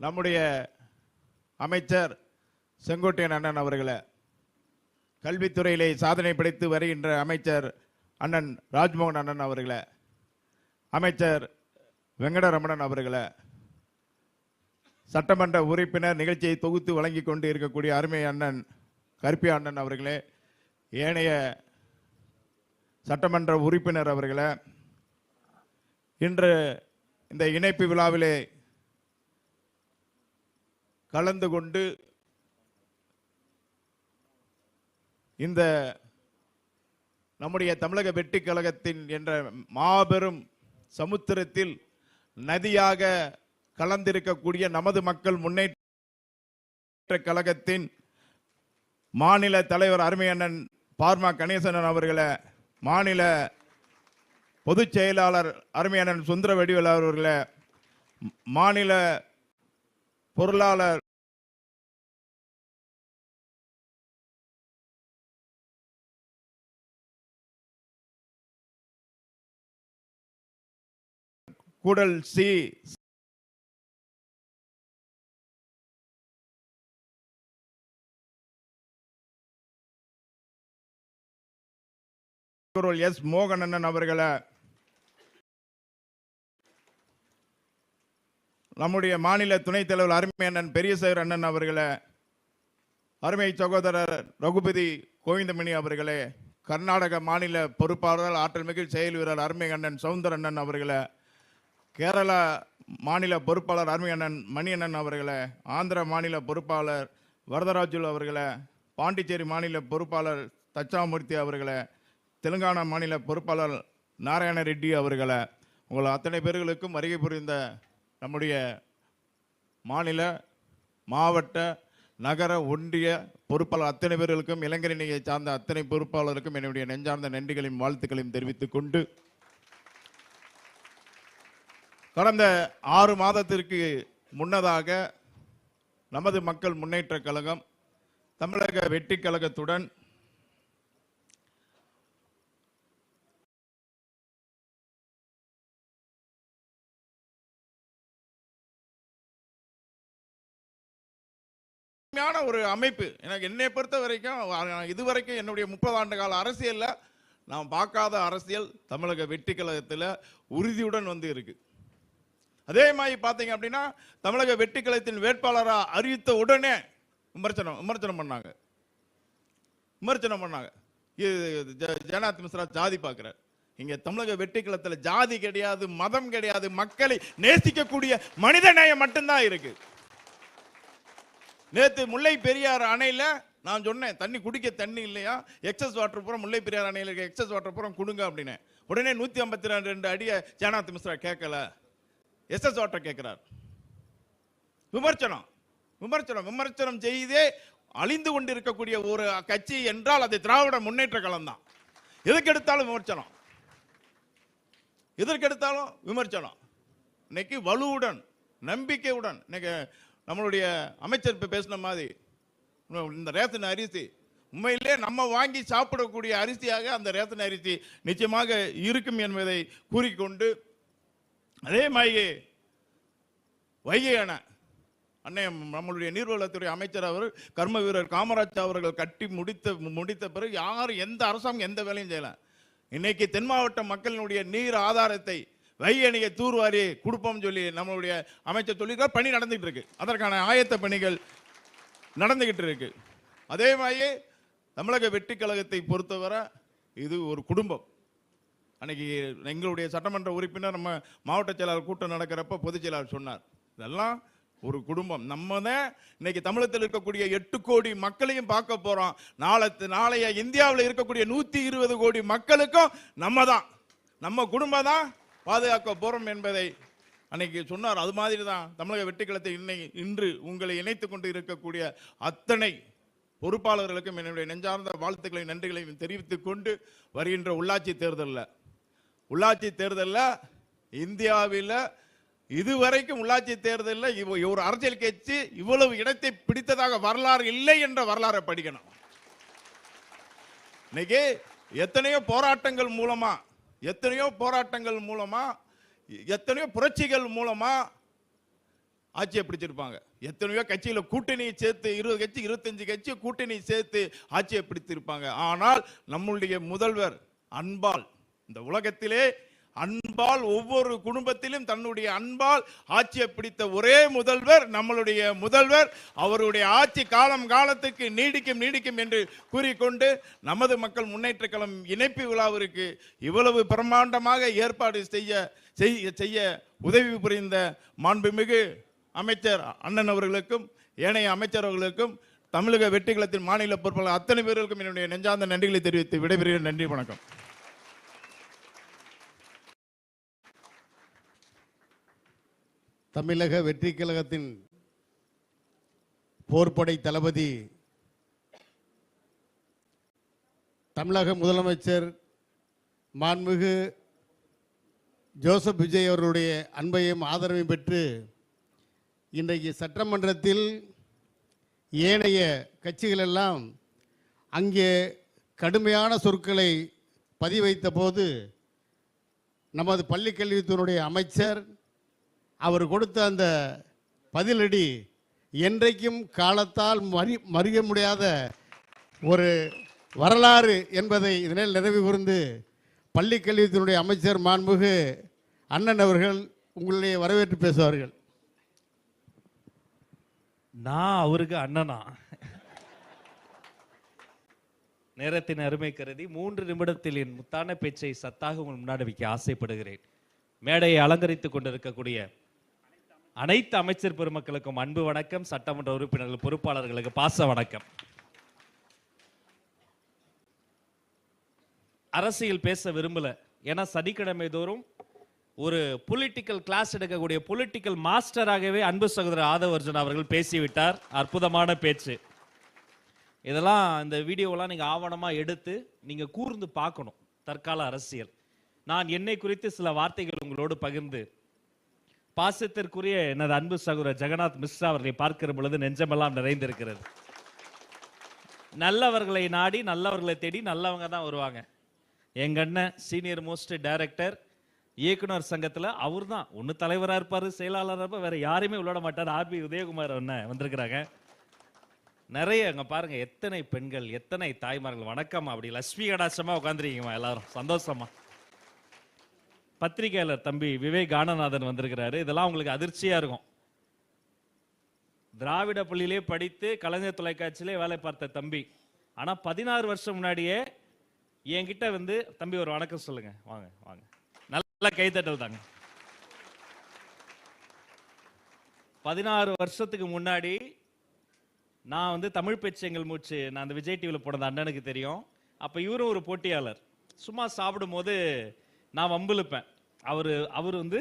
நம்முடைய அமைச்சர் செங்கோட்டையன் அண்ணன் அவர்களே, கல்வித்துறையிலே சாதனை படைத்து வருகின்ற அமைச்சர் அண்ணன் ராஜ்மோகன் அண்ணன் அவர்களே, அமைச்சர் வெங்கடரமணன் அவர்களே, சட்டமன்ற உறுப்பினர் நிகழ்ச்சியை தொகுத்து வழங்கி கொண்டு இருக்கக்கூடிய அருமை அண்ணன் கருப்பியா அண்ணன் அவர்களே, ஏனைய சட்டமன்ற உறுப்பினர் அவர்களே, இன்று இந்த இணைப்பு விழாவிலே கலந்து கொண்டு இந்த நம்முடைய தமிழக வெற்றி கழகத்தின் என்ற மாபெரும் சமுத்திரத்தில் நதியாக கலந்திருக்கக்கூடிய நமது மக்கள் முன்னேற்ற கழகத்தின் மாநில தலைவர் அருமை அண்ணன் பார்மா கணேசன் அவர்களே, மாநில பொதுச் செயலாளர் அருமை அண்ணன் சுந்தர வடிவேல் அவர்களே, மாநில பொருளாளர் கூடல் சி எஸ் மோகனண்ணன் அவர்களை, நம்முடைய மாநில துணைத் தலைவர் அருமை அண்ணன் பெரியசாமி அண்ணன் அவர்களே, அருமை சகோதரர் ரகுபதி கோவிந்தமணி அவர்களே, கர்நாடக மாநில பொறுப்பாளர் ஆற்றல் மிகு செயல் வீரர் அருமை அண்ணன் சவுந்தர் அண்ணன் அவர்களே, கேரளா மாநில பொறுப்பாளர் அருமை அண்ணன் மணி அண்ணன் அவர்களே, ஆந்திர மாநில பொறுப்பாளர் வரதராஜுல் அவர்களே, பாண்டிச்சேரி மாநில பொறுப்பாளர் தட்சாமூர்த்தி அவர்களே, தெலுங்கானா மாநில பொறுப்பாளர் நாராயண ரெட்டி அவர்களே, உங்கள் அத்தனை பேர்களுக்கும் வருகை புரிந்த நம்முடைய மாநில மாவட்ட நகர ஒன்றிய பொறுப்பாளர் அத்தனை பேர்களுக்கும் இளைஞரணியை சார்ந்த அத்தனை பொறுப்பாளருக்கும் என்னுடைய நெஞ்சார்ந்த நன்றிகளையும் வாழ்த்துக்களையும் தெரிவித்துக் கொண்டு, கடந்த 6 மாதத்திற்கு முன்னதாக நமது மக்கள் முன்னேற்ற கழகம் தமிழக வெற்றி கழகத்துடன் ஒரு அமைப்பு. எனக்கு என்னை பொறுத்த வரைக்கும் இதுவரைக்கும் என்னுடைய 30 ஆண்டு கால அரசியல்ல நான் பார்க்காத அரசியல் தமிழக வெற்றி கழகத்தில் உறுதியுடன் வந்து இருக்கு. அதே மாதிரி பார்த்தீங்க அப்படின்னா தமிழக வெற்றி கழகத்தின் வேட்பாளராக அறிவித்த உடனே விமர்சனம் பண்ணாங்க. ஜெகநாத் மிஸ்ரா ஜாதி பார்க்கிறார். இங்க தமிழக வெற்றி கழகத்தில் ஜாதி கிடையாது, மதம் கிடையாது, மக்களை நேசிக்கக்கூடிய மனித நேயம் மட்டும்தான் இருக்கு. நேற்று முல்லை பெரியார் அணையில் நான் சொன்னேன், தண்ணி குடிக்க தண்ணி இல்லையா, எக்ஸஸ் வாட்டர் பூரா முல்லை பெரியார் அணையில் இருக்க எக்ஸஸ் வாட்டர் பூரா கொடுங்க அப்படின்னு. உடனே 152 அடியை ஜெகநாத் மிஸ்ரா கேட்கல, எஸ்எஸ் வாட்டர் கேட்கிறார். விமர்சனம் செய்தே அழிந்து கொண்டிருக்கக்கூடிய ஒரு கட்சி என்றால் அது திராவிட முன்னேற்ற கழகம் தான். எதற்கெடுத்தாலும் விமர்சனம். இன்னைக்கு வலுவுடன் நம்பிக்கையுடன் இன்னைக்கு நம்மளுடைய அமைச்சர் பேசின மாதிரி இந்த ரேஷன் அரிசி உண்மையிலே நம்ம வாங்கி சாப்பிடக்கூடிய அரிசியாக அந்த ரேஷன் அரிசி நிச்சயமாக இருக்கும் என்பதை கூறிக்கொண்டு, அதே மாதிரி வைகை அன்னை நம்மளுடைய நீர்வளத்துறை அமைச்சர் அவர் கர்ம வீரர் காமராஜ் அவர்கள் கட்டி முடித்த பிறகு யாரும் எந்த அரசாங்கம் எந்த வேலையும் செய்யல. இன்னைக்கு தென் மாவட்ட மக்களினுடைய நீர் ஆதாரத்தை வைகை அணையை தூர்வாரி கொடுப்போம் சொல்லி நம்மளுடைய அமைச்சர் சொல்லியிருக்கார். பணி நடந்துகிட்டு இருக்கு, அதற்கான ஆயத்த பணிகள் நடந்துகிட்டு இருக்கு. அதே மாதிரி தமிழக வெற்றி கழகத்தை பொறுத்தவரை இது ஒரு குடும்பம். அன்னைக்கு எங்களுடைய சட்டமன்ற உறுப்பினர் நம்ம மாவட்ட செயலாளர் கூட்டம் நடக்கிறப்ப பொதுச் செயலாளர் சொன்னார், இதெல்லாம் ஒரு குடும்பம். நம்ம தான் இன்னைக்கு தமிழகத்தில் இருக்கக்கூடிய 8 கோடி மக்களையும் பார்க்க போறோம். நாளைய இந்தியாவில் இருக்கக்கூடிய 120 கோடி மக்களுக்கும் நம்ம குடும்பம் தான் பாதுகாக்க போறோம் என்பதை அன்னைக்கு சொன்னார். அது மாதிரி தான் தமிழக வெற்றி கழகத்தை இன்று உங்களை இணைத்துக் கொண்டு இருக்கக்கூடிய அத்தனை பொறுப்பாளர்களுக்கும் என்னுடைய நெஞ்சார்ந்த வாழ்த்துக்களையும் நன்றிகளையும் தெரிவித்துக் கொண்டு, வருகின்ற உள்ளாட்சி தேர்தலில் இந்தியாவில் இதுவரைக்கும் உள்ளாட்சி தேர்தலில் ஒரு அரசியல் கட்சி இவ்வளவு இடத்தை பிடித்ததாக வரலாறு இல்லை என்ற வரலாறை படிக்கணும். இன்னைக்கு எத்தனையோ போராட்டங்கள் மூலமா எத்தனையோ புரட்சிகள் மூலமா ஆட்சியை பிடிச்சிருப்பாங்க. எத்தனையோ கட்சியில கூட்டணியை சேர்த்து 20 கட்சி 25 கட்சி கூட்டணி சேர்த்து ஆட்சியை பிடித்திருப்பாங்க. ஆனால் நம்முடைய முதல்வர் அன்பால், இந்த உலகத்திலே அன்பால் ஒவ்வொரு குடும்பத்திலும் தன்னுடைய அன்பால் ஆட்சியை பிடித்த ஒரே முதல்வர் நம்மளுடைய முதல்வர். அவருடைய ஆட்சி காலத்துக்கு நீடிக்கும் என்று கூறிக்கொண்டு, நமது மக்கள் முன்னேற்ற கழகம் இணைப்பு விழாவிற்கு இவ்வளவு பிரம்மாண்டமாக ஏற்பாடு செய்ய உதவி புரிந்த மாண்புமிகு அமைச்சர் அண்ணன் அவர்களுக்கும் ஏனைய அமைச்சர்களுக்கும் தமிழக வெற்றி கழகத்தின் மாநில பொறுப்பாளர் அத்தனை பேர்களுக்கும் என்னுடைய நெஞ்சார்ந்த நன்றிகளை தெரிவித்து விடைபெறுகிறேன். நன்றி, வணக்கம். தமிழக வெற்றி கழகத்தின் போர்ப்படை தளபதி தமிழக முதலமைச்சர் மாண்புமிகு ஜோசப் விஜய் அவர்களுடைய அன்பையும் ஆதரவையும் பெற்று இன்றைக்கு சட்டமன்றத்தில் ஏனைய கட்சிகளெல்லாம் அங்கே கடுமையான சொற்களை பதிவைத்த போது நமது பள்ளிக்கல்வித்துறையுடைய அமைச்சர் அவர் கொடுத்த அந்த பதிலடி என்றைக்கும் காலத்தால் மறிய முடியாத ஒரு வரலாறு என்பதை இதனால் நிறைவு கூர்ந்து பள்ளிக்கல்வித்துறையுடைய அமைச்சர் மாண்புமிகு அண்ணன் அவர்கள் உங்களுடைய வரவேற்று பேசுவார்கள். நான் அவருக்கு அண்ணனா? நேரத்தின் அருமை கருதி 3 நிமிடத்தில் என் முத்தான பேச்சை சத்தாக உங்கள் முன்னாடி வைக்க ஆசைப்படுகிறேன். மேடையை அலங்கரித்துக் கொண்டிருக்கக்கூடிய அனைத்து அமைச்சர் பெருமக்களுக்கும் அன்பு வணக்கம். சட்டமன்ற உறுப்பினர்கள், பொறுப்பாளர்களுக்கு பாச வணக்கம். அரசியல் பேச விரும்பல. ஏன்னா சனிக்கிழமை தோறும் ஒரு பொலிட்டிக்கல் கிளாஸ் எடுக்கக்கூடிய பொலிட்டிக்கல் மாஸ்டராகவே அன்பு சகோதரர் ஆதவ அர்ஜுன் அவர்கள் பேசிவிட்டார். அற்புதமான பேச்சு. இதெல்லாம் இந்த வீடியோவெல்லாம் நீங்கள் ஆவணமாக எடுத்து நீங்கள் கூர்ந்து பார்க்கணும். தற்கால அரசியல். நான் என்னை குறித்து சில வார்த்தைகள் உங்களோடு பகிர்ந்து பாசத்திற்குரிய எனது அன்பு சகோதரர் ஜெகநாத் மிஸ்ரா அவர்களை பார்க்கிற பொழுது நெஞ்சமெல்லாம் நிறைந்திருக்கிறது. நல்லவர்களை நாடி நல்லவர்களை தேடி நல்லவங்க தான் வருவாங்க. எங்க அண்ணன் சீனியர் மோஸ்ட் டைரக்டர் இயக்குனர் சங்கத்தில் அவர் தான் ஒன்று தலைவராக இருப்பார், செயலாளராக இருப்பார், வேற யாரையுமே விளையாட மாட்டார். ஆர்பி உதயகுமார் அண்ணன் வந்திருக்கிறாங்க. நிறைய அங்கே பாருங்க, எத்தனை பெண்கள், எத்தனை தாய்மார்கள். வணக்கம். அப்படி லட்சுமி கடாட்சமா உட்காந்துருக்கீங்கம்மா எல்லாரும், சந்தோஷமா. பத்திரிகையாளர் தம்பி விவேக் ஆனநாதன் வந்திருக்கிறாரு. இதெல்லாம் உங்களுக்கு அதிர்ச்சியா இருக்கும். திராவிட பள்ளியிலே படித்து கலைஞர் தொலைக்காட்சியிலே வேலை பார்த்த தம்பி. ஆனா 16 வருஷம் முன்னாடியே என்கிட்ட வந்து, தம்பி ஒரு வணக்கம் சொல்லுங்க, வாங்க வாங்க, நல்ல கைத்தட்டல் தாங்க. 16 வருஷத்துக்கு முன்னாடி நான் வந்து தமிழ் பேச்சு எங்கள் மூச்சு, நான் அந்த விஜய் டிவியில் போனது அண்ணனுக்கு தெரியும். அப்போ இவரும் ஒரு போட்டியாளர். சும்மா சாப்பிடும் போது நான் வம்பிழுப்பேன். அவர் வந்து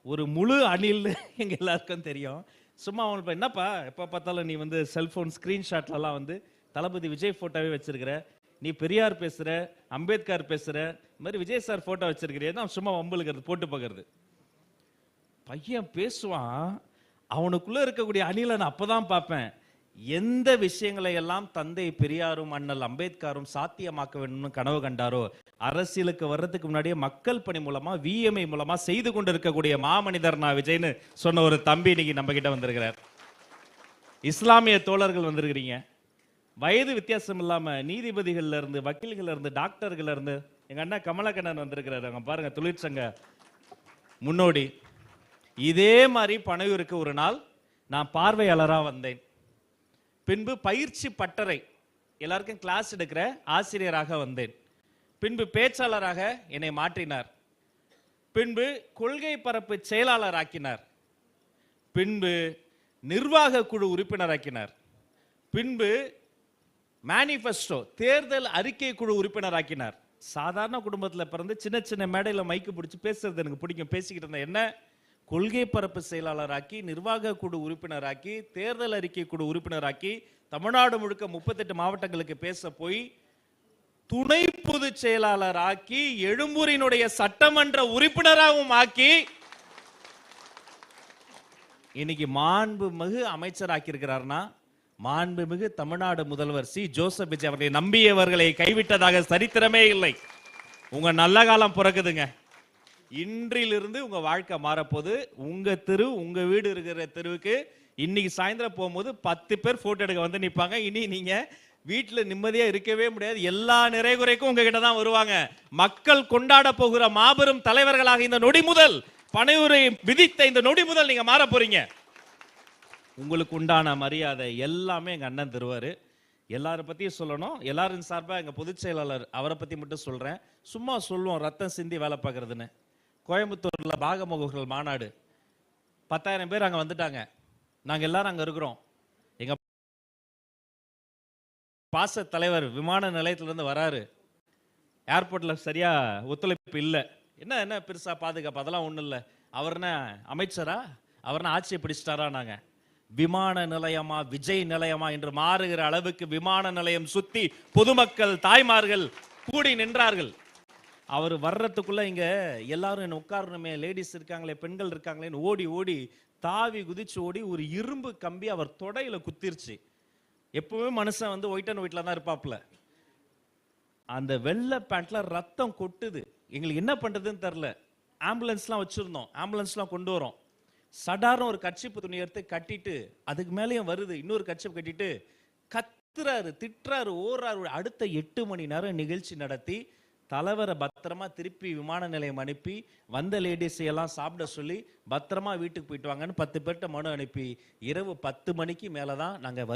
ஒரு முழு அணில் எங்க எல்லாருக்கும் தெரியும். சும்மா அவனுக்கு என்னப்பா எப்போ பார்த்தாலும் நீ வந்து செல்போன் ஸ்கிரீன்ஷாட்லலாம் வந்து தளபதி விஜய் போட்டோவே வச்சிருக்கிற, நீ பெரியார் பேசுற, அம்பேத்கர் பேசுற, இந்த மாதிரி விஜய் சார் போட்டோ வச்சிருக்கிறியே தான் சும்மா வம்பிழுக்கிறது, போட்டு பார்க்கறது. பையன் பேசுவான், அவனுக்குள்ள இருக்கக்கூடிய அணிலை நான் அப்பதான் பார்ப்பேன். எந்த விஷயங்களை எல்லாம் தந்தை பெரியாரும் அண்ணல் அம்பேத்கரும் சாத்தியமாக்க வேண்டும்னு கனவு கண்டாரோ, அரசியலுக்கு வர்றதுக்கு முன்னாடியே மக்கள் பணி மூலமா, விஎம்ஐ மூலமா செய்து கொண்டிருக்கக்கூடிய மாமனிதர் நான் விஜய்னு சொன்ன ஒரு தம்பி இன்னைக்கு நம்ம கிட்ட வந்திருக்கிறார். இஸ்லாமிய தோழர்கள் வந்திருக்கிறீங்க. வயது வித்தியாசம் இல்லாம நீதிபதிகள்ல இருந்து, வக்கீல்கள்ல இருந்து, டாக்டர்கள்ல இருந்து, எங்க அண்ணா கமலக்கண்ணன் வந்திருக்கிறாரு. அங்க பாருங்க, தொழிற்சங்க முன்னோடி. இதே மாதிரி பனையூருக்கு ஒரு நாள் நான் பார்வையாளராக வந்தேன். பின்பு பயிற்சி பட்டறை எல்லாருக்கும் கிளாஸ் எடுக்கிற ஆசிரியராக வந்தேன். பின்பு பேச்சாளராக என்னை மாற்றினார். பின்பு கொள்கை பரப்பு செயலாளராக்கினார். பின்பு நிர்வாக குழு உறுப்பினராக்கினார். பின்பு மேனிஃபெஸ்டோ தேர்தல் அறிக்கை குழு உறுப்பினராக்கினார். சாதாரண குடும்பத்தில் பிறந்து சின்ன சின்ன மேடையில் மைக்கு பிடிச்சி பேசுறது எனக்கு பிடிக்கும். பேசிக்கிட்டு இருந்தேன். என்ன கொள்கை பரப்பு செயலாளராக்கி, நிர்வாக குழு உறுப்பினராக்கி, தேர்தல் அறிக்கை குழு உறுப்பினராக்கி, தமிழ்நாடு முழுக்க 38 மாவட்டங்களுக்கு பேச போய் துணை பொதுச் செயலாளர் ஆக்கி, எழும்பூரினுடைய சட்டமன்ற உறுப்பினராகவும் ஆக்கி, இன்னைக்கு மாண்புமிகு அமைச்சர் ஆக்கி இருக்கிறார்னா, மாண்புமிகு தமிழ்நாடு முதல்வர் சி ஜோசப் விஜய் அவர்களை நம்பியவர்களை கைவிட்டதாக சரித்திரமே இல்லை. உங்க நல்ல காலம் பிறக்குதுங்க. இன்றிலிருந்து உங்க வாழ்க்கை மாறப்போது. உங்க தெரு, உங்க வீடு இருக்கிற தெருவுக்கு இன்னைக்கு சாயந்தரம் போகும்போது 10 பேர் போட்டோ எடுக்க வந்து நிற்பாங்க. இனி நீங்க வீட்டுல நிம்மதியா இருக்கவே முடியாது. எல்லா நிறைகுறைக்கும் உங்ககிட்ட தான் வருவாங்க. மக்கள் கொண்டாட போகிற மாபெரும் தலைவர்களாக இந்த நொடி முதல், பனையூரை விதித்த இந்த நொடி முதல் நீங்க மாற போறீங்க. உங்களுக்கு உண்டான மரியாதை எல்லாமே எங்க அண்ணன் தருவாரு. எல்லாரும் பத்தியும் சொல்லணும். எல்லாரும் சார்பா எங்க பொதுச் செயலாளர் அவரை பத்தி மட்டும் சொல்றேன். சும்மா சொல்லுவோம் ரத்தம் சிந்தி வேலை பார்க்கறதுன்னு. கோயம்புத்தூர்ல பாகமுகர்கள் மாநாடு 10,000 பேர் அங்க வந்துட்டாங்க. நாங்க எல்லாரும் அங்க இருக்கிறோம். எங்க பாச தலைவர் விமான நிலையத்திலிருந்து வராரு. ஏர்போர்ட்ல சரியா ஒத்துழைப்பு இல்லை. என்ன பெருசா பாதுகாப்பு, அதெல்லாம் ஒண்ணும் இல்லை. அவர்னா அமைச்சரா, அவர்னா ஆட்சியை பிடிச்சிட்டாரா? நாங்க விமான நிலையமா விஜய் நிலையமா என்று மாறுகிற அளவுக்கு விமான நிலையம் சுத்தி பொதுமக்கள், தாய்மார்கள் கூடி நின்றார்கள். அவர் வர்றதுக்குள்ள இங்க எல்லாரும் என்ன உட்காரணுமே, லேடிஸ் இருக்காங்களே, பெண்கள் இருக்காங்களேன்னு ஓடி ஓடி தாவி குதிச்சு ஓடி ஒரு இரும்பு கம்பி அவர் தொடையில குத்திருச்சு. எப்பவுமே மனுஷன் வந்து ஒயிட் அண்ட் ஒயிட்ல தான் இருப்பாப்ல. அந்த வெள்ளை பேண்ட்ல ரத்தம் கொட்டுது. எங்களுக்கு என்ன பண்றதுன்னு தெரியல. ஆம்புலன்ஸ்லாம் வச்சிருந்தோம், ஆம்புலன்ஸ்லாம் கொண்டு வரோம். சடார்னு ஒரு கர்ச்சிப்பு துணி எடுத்து கட்டிட்டு, அதுக்கு மேலேயும் வருது இன்னொரு கர்ச்சிப்பு கட்டிட்டு, கத்துறாரு, திட்டுறாரு, ஓடுறாரு. அடுத்த 8 மணி நேரம் நிகழ்ச்சி நடத்தி தலைவரை பத்திரமா திருப்பி விமான நிலையம் அனுப்பி வந்த லேடிஸ் எல்லாம் சாப்பிட சொல்லி பத்திரமா வீட்டுக்கு போயிட்டு வாங்கன்னு 10 பேர்கிட்ட மனு அனுப்பி இரவு 10 மணிக்கு மேலே தான் நாங்கள்